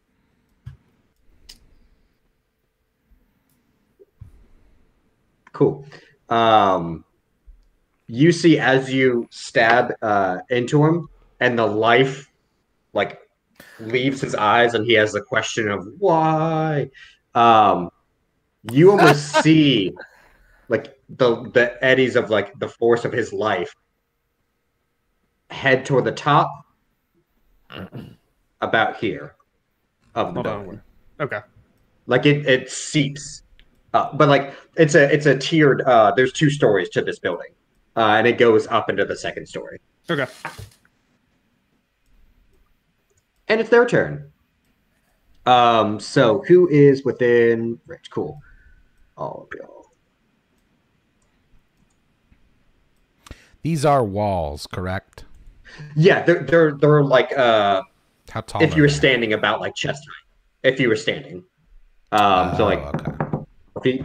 Cool. You see as you stab into him, and the life like leaves his eyes, and he has the question of why. You almost see like the eddies of like the force of his life head toward the top, about here of the building. Okay. Like it seeps But like it's a tiered. There's 2 stories to this building, and it goes up into the 2nd story. Okay. And it's their turn. So who is within range? Cool. All of y'all. These are walls, correct? Yeah, they're like How tall? if you were they? standing about like chest height. If you were standing. So like okay.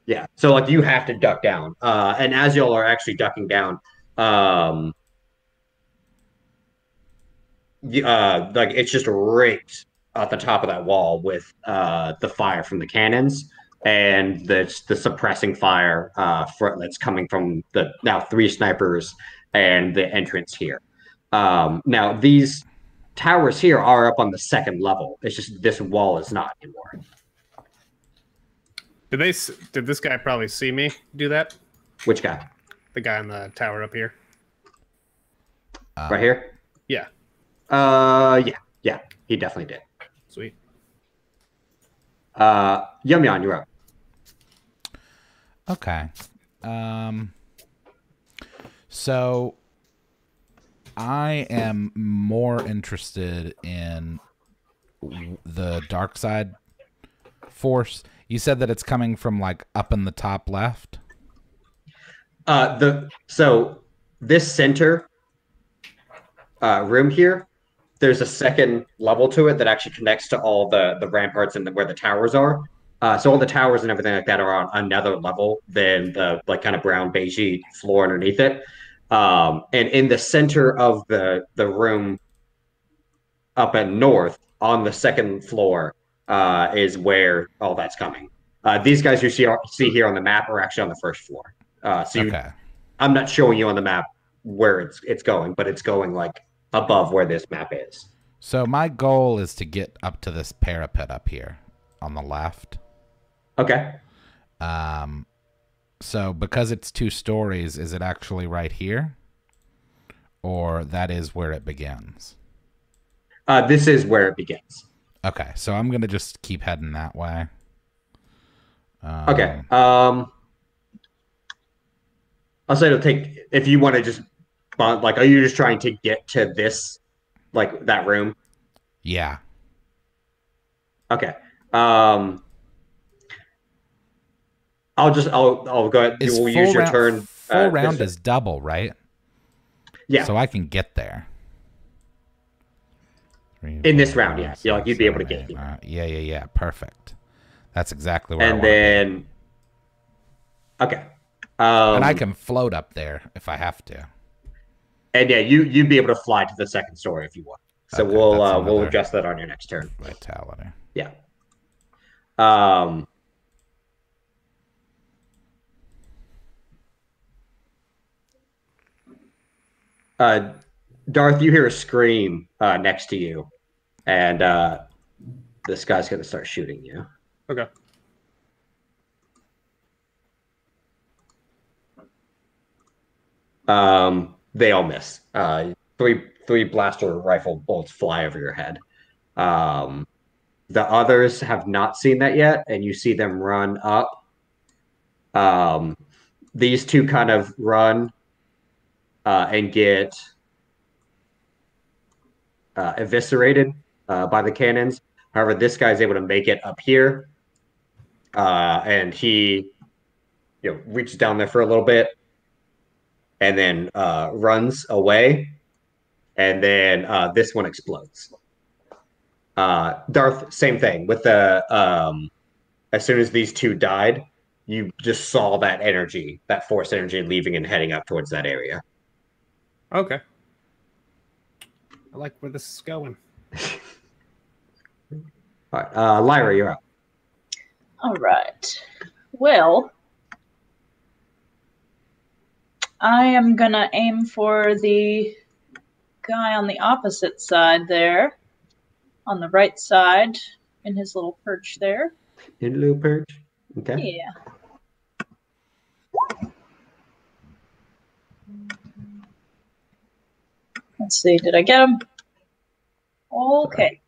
yeah. So like you have to duck down. And as y'all are actually ducking down, like it's just raked at the top of that wall with the fire from the cannons and the suppressing fire that's coming from the now 3 snipers and the entrance here. Now these towers here are up on the 2nd level. It's just this wall is not anymore. Did this guy probably see me do that? Which guy? The guy on the tower up here. Right here? Yeah. Yeah, he definitely did. Sweet. Yumyon, you're up. Okay. So I am more interested in the Darkside force. You said that it's coming from like up in the top left. So this center room here, there's a 2nd level to it that actually connects to all the ramparts and where the towers are. So all the towers and everything like that are on another level than the like kind of brown beigey floor underneath it. And in the center of the room up at north on the 2nd floor is where all that's coming. These guys you see here on the map are actually on the 1st floor. I'm not showing you on the map where it's going, but it's going like above where this map is. So my goal is to get up to this parapet up here on the left. Okay. So because it's 2 stories, is it actually right here? Or that is where it begins? This is where it begins. Okay, so I'm going to just keep heading that way. Okay. I'll say it'll take, if you want to just, like, are you just trying to get to this, like, that room? Yeah. Okay. I'll go ahead. We'll use your turn. Full round is double, right? Yeah. So I can get there. In this round, yeah. You'd be able to get here. Yeah. Perfect. That's exactly where I want to be. And then, okay. And I can float up there if I have to. And yeah, you'd be able to fly to the 2nd story if you want. So okay, we'll adjust that on your next turn. Vitality. Yeah. Darth, you hear a scream next to you, and this guy's going to start shooting you. Okay. They all miss. Three blaster rifle bolts fly over your head. The others have not seen that yet, and you see them run up. These 2 kind of run and get eviscerated by the cannons. However, this guy's able to make it up here, and he reaches down there for a little bit, and then runs away, and then this one explodes. Darth, same thing with the as soon as these 2 died, you just saw that energy, that force energy leaving and heading up towards that area. Okay. I like where this is going. All right, Lyra, you're up. All right. Well, I am gonna aim for the guy on the opposite side there, on the right side, in his little perch there. In a little perch? Okay. Yeah. Let's see, did I get him? Okay.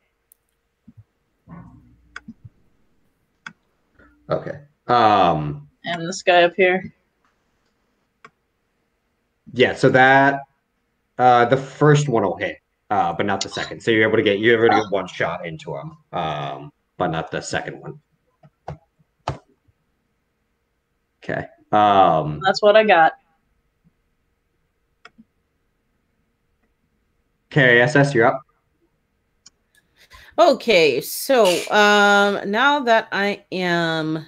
Okay. And this guy up here. Yeah, so that the first one will hit, but not the second. So you're able to get one shot into him, but not the second one. Okay. That's what I got. K.I.S.S, you're up. Okay, so now that I am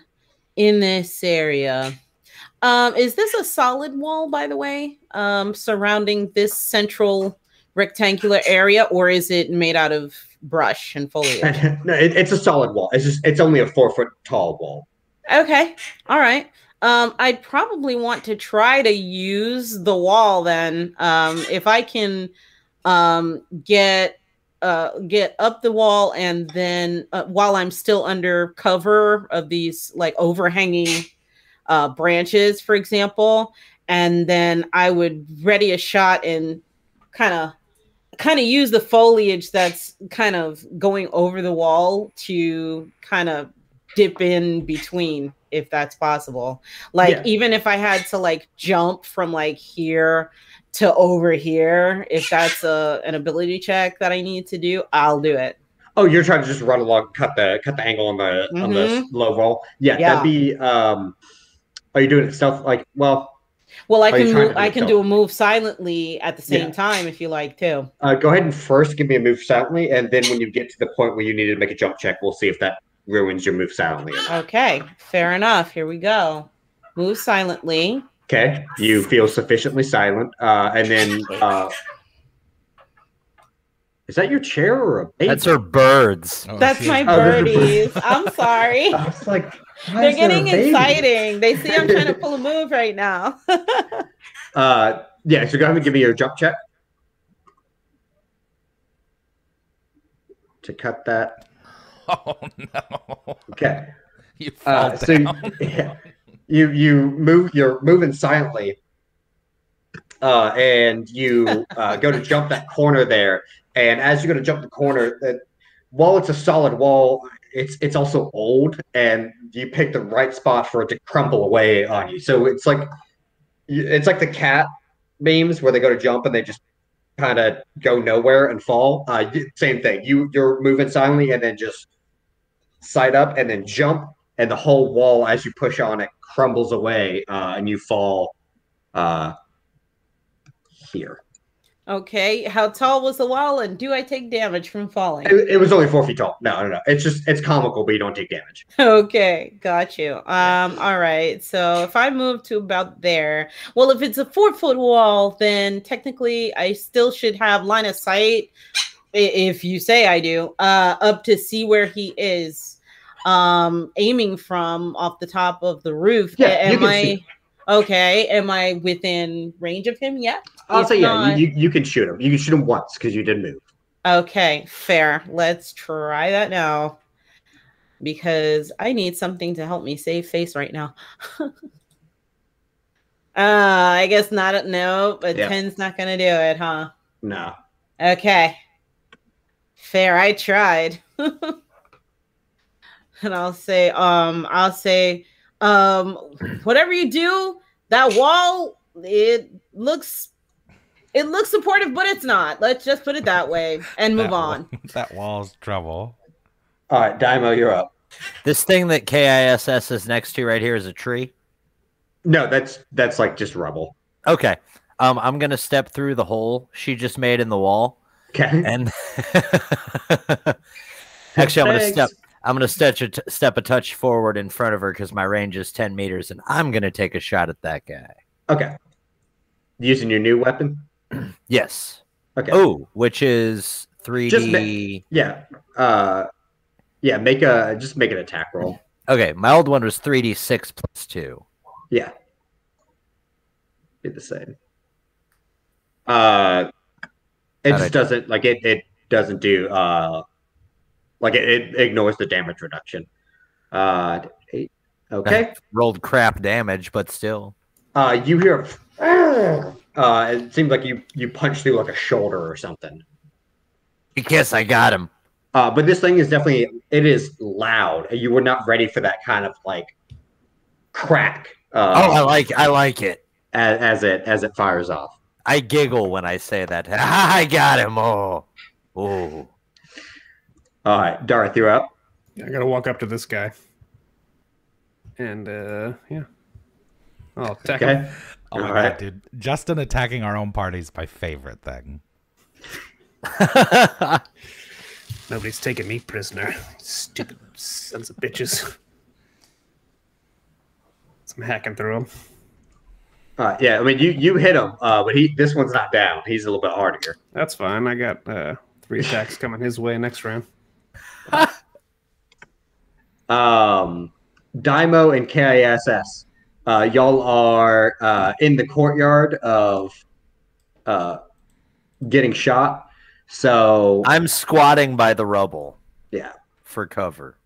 in this area, is this a solid wall, by the way, surrounding this central rectangular area, or is it made out of brush and foliage? No, it's a solid wall. It's only a 4-foot tall wall. Okay, all right. I'd probably want to try to use the wall then. If I can get up the wall, and then while I'm still under cover of these like overhanging branches, for example, and then I would ready a shot and kind of use the foliage that's kind of going over the wall to kind of dip in between, if that's possible. Like, even if I had to like jump from like here to over here, if that's an ability check that I need to do, I'll do it. Oh, you're trying to just run along, cut the angle on the low roll. Yeah, that'd be. Are you doing it stealth? Like, well, I can do a move silently at the same time if you like too. Go ahead and first give me a move silently, and then when you get to the point where you need to make a jump check, we'll see if that ruins your move silently. Okay, fair enough. Here we go. Move silently. Okay, you feel sufficiently silent, and then is that your chair or a baby? That's her birds. Oh, that's my birdies. I'm sorry. I was like, they're getting exciting. They see I'm trying to pull a move right now. Yeah, so go ahead and give me your jump check to cut that. Oh no. Okay. You fall down. So you're moving silently, and you go to jump that corner there. And as you go to jump the corner, while it's a solid wall, it's also old, and you pick the right spot for it to crumble away on you. So it's like the cat memes where they go to jump and they just kind of go nowhere and fall. Same thing. You're moving silently and then just side up and then jump, and the whole wall, as you push on it, crumbles away, and you fall here. Okay, how tall was the wall, and do I take damage from falling? It was only 4 feet tall. No. It's comical, but you don't take damage. Okay, got you. All right. So if I move to about there, well, if it's a 4-foot wall, then technically I still should have line of sight, if you say I do, up to see where he is, aiming from off the top of the roof. Yeah, you can see. Okay, am I within range of him yet? I'll say yeah, you can shoot him. You can shoot him once because you did move. Okay, fair. Let's try that now, because I need something to help me save face right now. I guess not. No, but 10's not going to do it, huh? No. Okay. Fair, I tried. And I'll say, whatever you do, that wall, it looks supportive, but it's not. Let's just put it that way and move on. That wall's trouble. All right, Dai'Mo, you're up. This thing that K.I.S.S is next to right here is a tree? No, that's like just rubble. Okay. I'm going to step through the hole she just made in the wall. Okay. And actually, I'm going to step a touch forward in front of her because my range is 10 meters, and I'm going to take a shot at that guy. Okay. Using your new weapon? Yes. Okay. Oh, which is 3D. Just make an attack roll. Okay, my old one was 3D6 plus 2. Yeah. Be the same. It just doesn't it doesn't do it ignores the damage reduction. 8. Okay. Rolled crap damage, but still. You hear it seems like you punch through like a shoulder or something. I guess I got him. But this thing is definitely, it is loud. You were not ready for that kind of like crack. I like it. As it fires off. I giggle when I say that. I got him. Oh. All right, Darth, you're up. Yeah, I gotta walk up to this guy. And yeah. I'll attack him. Oh my god, dude. Justen attacking our own party is my favorite thing. Nobody's taking me prisoner. Stupid sons of bitches. I'm hacking through him. Yeah, I mean you hit him, but this one's not down. He's a little bit harder. That's fine. I got 3 attacks coming his way next round. Dai'Mo and K.I.S.S. Y'all are in the courtyard of getting shot. So I'm squatting by the rubble. Yeah. For cover.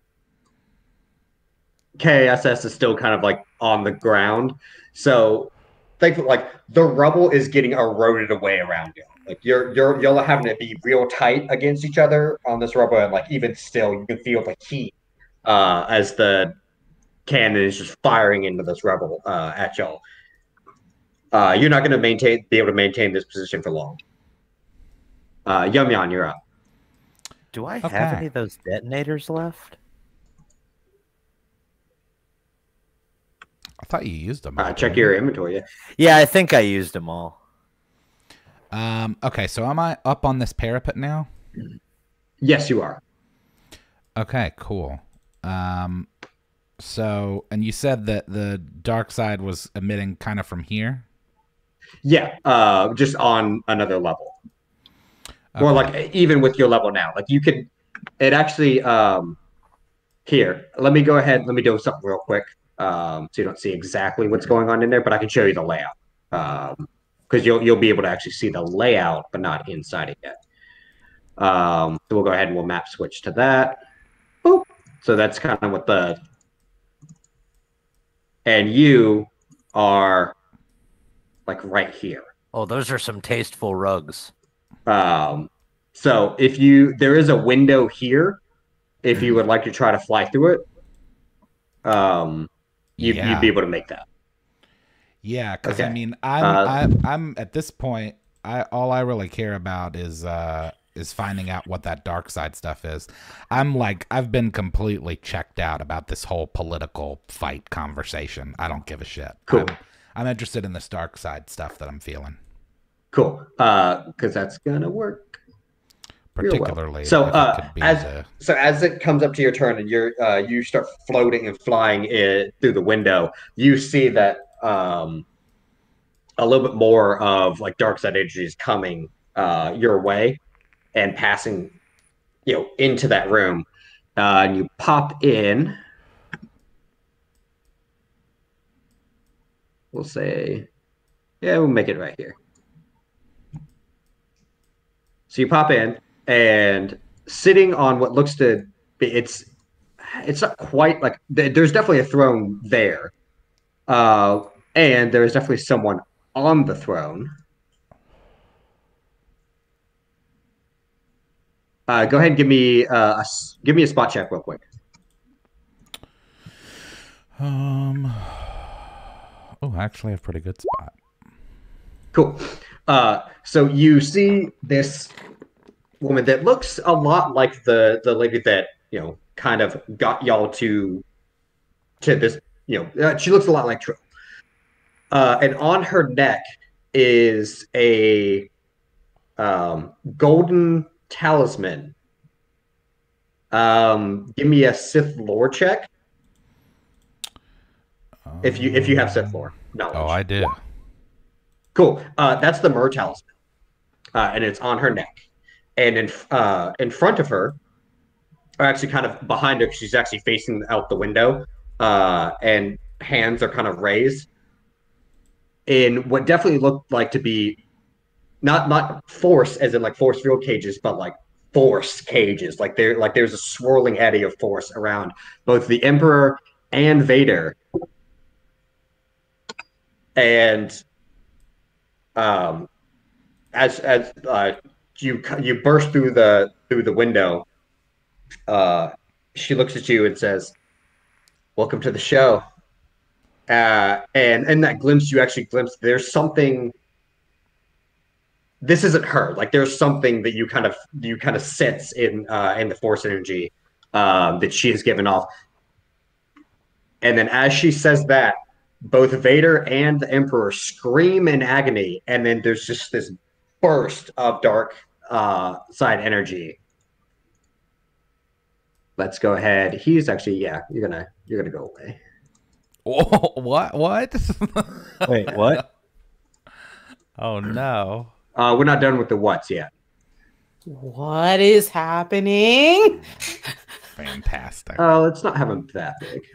K.I.S.S. is still kind of like on the ground. So think like the rubble is getting eroded away around you. Like y'all are having to be real tight against each other on this rubble, and like even still you can feel the heat as the cannon is just firing into this rubble at y'all. You're not going to be able to maintain this position for long. Yumyon, you're up. Do I have any of those detonators left? I thought you used them. Check your inventory. Yeah, I think I used them all. Okay, so am I up on this parapet now? Yes, you are. Okay, cool. So, and you said that the Darkside was emitting kind of from here? Yeah, just on another level. Okay. Or like even with your level now. Like you could, it actually, here, let me go ahead, let me do something real quick. So you don't see exactly what's going on in there, but I can show you the layout. Because you'll be able to actually see the layout, but not inside it yet. So we'll go ahead and we'll map switch to that. Boop. So that's kind of what the... And you are like right here. Oh, those are some tasteful rugs. So if there is a window here, if you would like to try to fly through it, you'd be able to make that. Yeah, because I mean, I'm at this point, all I really care about is finding out what that dark side stuff is. I've been completely checked out about this whole political fight conversation. I don't give a shit. Cool. I'm interested in this dark side stuff that I'm feeling. Cool. Because that's gonna work. Particularly, so as it comes up to your turn and you start floating and flying through the window, you see that a little bit more of like dark side energy is coming your way and passing, into that room. And you pop in. We'll say, we'll make it right here. So you pop in. And sitting on what looks to be, it's not quite like, there's definitely a throne there. And there's definitely someone on the throne. Go ahead and give me a spot check real quick. Actually, I have a pretty good spot. Cool. So you see this woman that looks a lot like the lady that kind of got y'all to this. She looks a lot like Trill. And on her neck is a golden talisman. Give me a Sith lore check. If you have Sith lore knowledge. Oh, I do. Cool. That's the Myrrh talisman, and it's on her neck. And in front of her, or actually kind of behind her, because she's actually facing out the window, and hands are kind of raised in what definitely looked like to be not force as in like force field cages, but like force cages. Like there's a swirling eddy of force around both the Emperor and Vader. And as you burst through the window, she looks at you and says, "Welcome to the show." And in that glimpse, you actually glimpse there's something. This isn't her. Like there's something that you kind of sense in the force energy that she has given off. And then as she says that, both Vader and the Emperor scream in agony, and then there's just this burst of dark side energy. Let's go ahead. He's actually, yeah, you're gonna go away. Oh, what? Wait, what? Oh no. We're not done with the what's yet. What is happening? Fantastic. Let's not have him that big.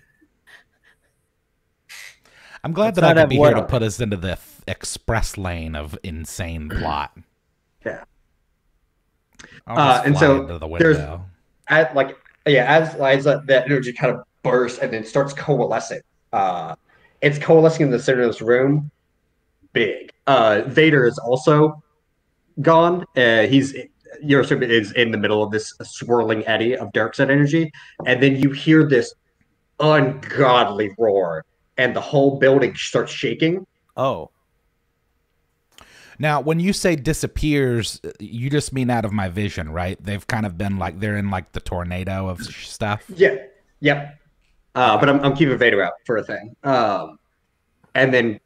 I'm glad that I could be here to put us into the express lane of insane plot. Yeah. And so there's as that energy kind of bursts and then starts coalescing. It's coalescing in the center of this room. Big. Vader is also gone. Is in the middle of this swirling eddy of darkside energy, and then you hear this ungodly roar, and the whole building starts shaking. Oh. Now, when you say disappears, you just mean out of my vision, right? They've kind of been like, they're in like the tornado of stuff. Yeah. Yep. But I'm keeping Vader out for a thing. And then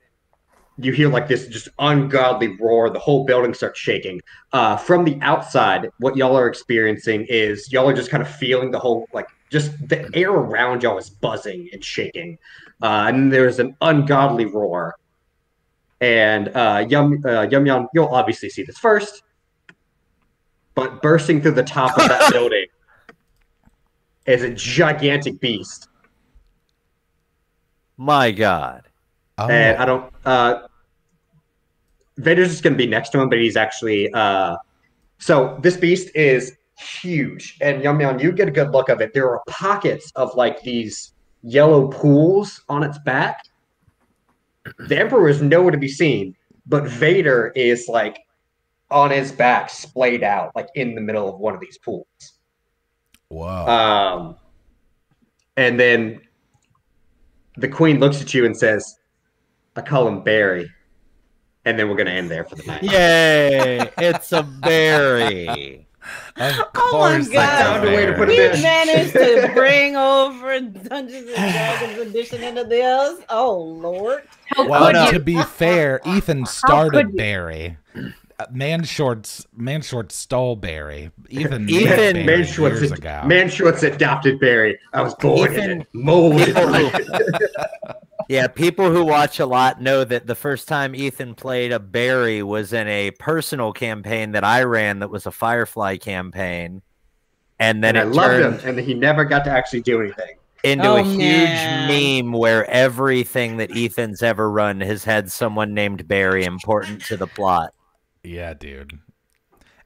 you hear like this just ungodly roar. The whole building starts shaking. From the outside, what y'all are experiencing is y'all are just kind of feeling the whole, like, just the air around y'all is buzzing and shaking. And there's an ungodly roar. And Yumyon, you'll obviously see this first. But bursting through the top of that building is a gigantic beast. My God. Oh. And I don't... Vader's just going to be next to him, but he's actually... So this beast is huge. And Yumyon, you get a good look of it. There are pockets of like these yellow pools on its back. The Emperor is nowhere to be seen, but Vader is like on his back, splayed out, like in the middle of one of these pools. Wow. And then the Queen looks at you and says, I call him Barry. And then we're going to end there for the night. Yay! It's a berry. Of Oh my course, God. Found a way to put it We in. managed to bring over Dungeons and Dragons edition into this. Oh Lord! Well, to be fair, Ethan started Barry. Man Shorts stole Barry. Ethan Man Shorts adopted Barry. I was born in it. Molded. Yeah, people who watch a lot know that the first time Ethan played a Barry was in a personal campaign that I ran that was a Firefly campaign. And then I loved him, and he never got to actually do anything. Into a huge meme where everything that Ethan's ever run has had someone named Barry important to the plot. Yeah, dude.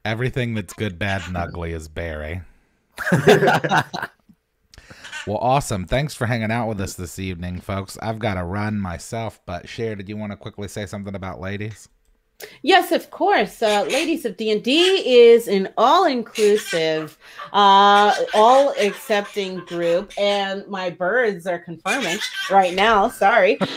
Everything that's good, bad, and ugly is Barry. Well, awesome. Thanks for hanging out with us this evening, folks. I've got to run myself, but Cher, did you want to quickly say something about ladies? Yes, of course. Ladies of D&D is an all-inclusive, all-accepting group, and my birds are confirming right now. Sorry. But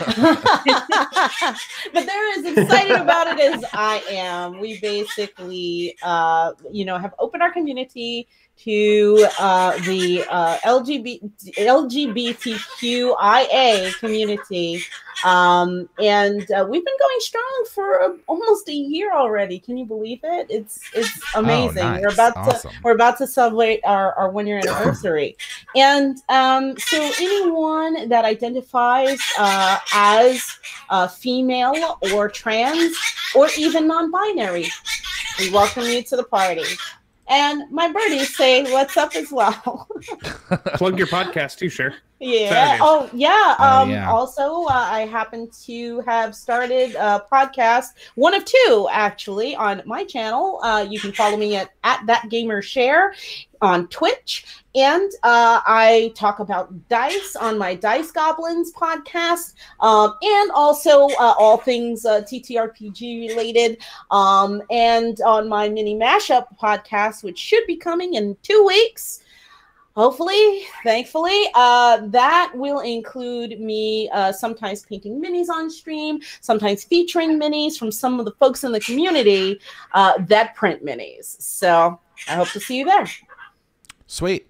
they're as excited about it as I am. We basically, have opened our community to the LGBTQIA community. And we've been going strong for almost a year already. Can you believe it? It's amazing. Oh, nice. We're about to celebrate our 1 year anniversary. And so anyone that identifies as female or trans or even non-binary, we welcome you to the party. And my birdies say what's up as well. Plug your podcast too, Cher. Yeah. Saturdays. Oh, yeah. Yeah. Also, I happen to have started a podcast, one of two actually, on my channel. You can follow me at ThatGamerShare on Twitch. And I talk about dice on my Dice Goblins podcast, and also all things TTRPG related, and on my mini mashup podcast, which should be coming in 2 weeks. Hopefully, thankfully, that will include me sometimes painting minis on stream, sometimes featuring minis from some of the folks in the community that print minis. So I hope to see you there. Sweet.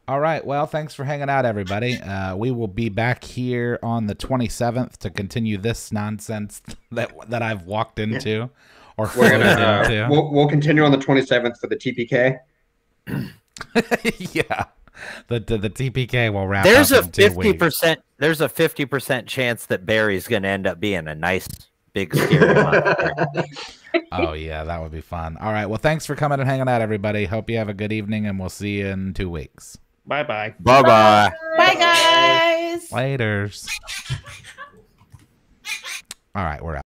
All right. Well, thanks for hanging out, everybody. We will be back here on the 27th to continue this nonsense that I've walked into or floated into. We'll continue on the 27th for the TPK. Yeah, the TPK will wrap There's up a in 2 weeks. 50%. There's a 50% chance that Barry's going to end up being a nice big scary monster. Oh yeah, that would be fun. All right. Well, thanks for coming and hanging out, everybody. Hope you have a good evening, and we'll see you in 2 weeks. Bye-bye. Bye-bye. Bye, guys. Laters. All right, we're out.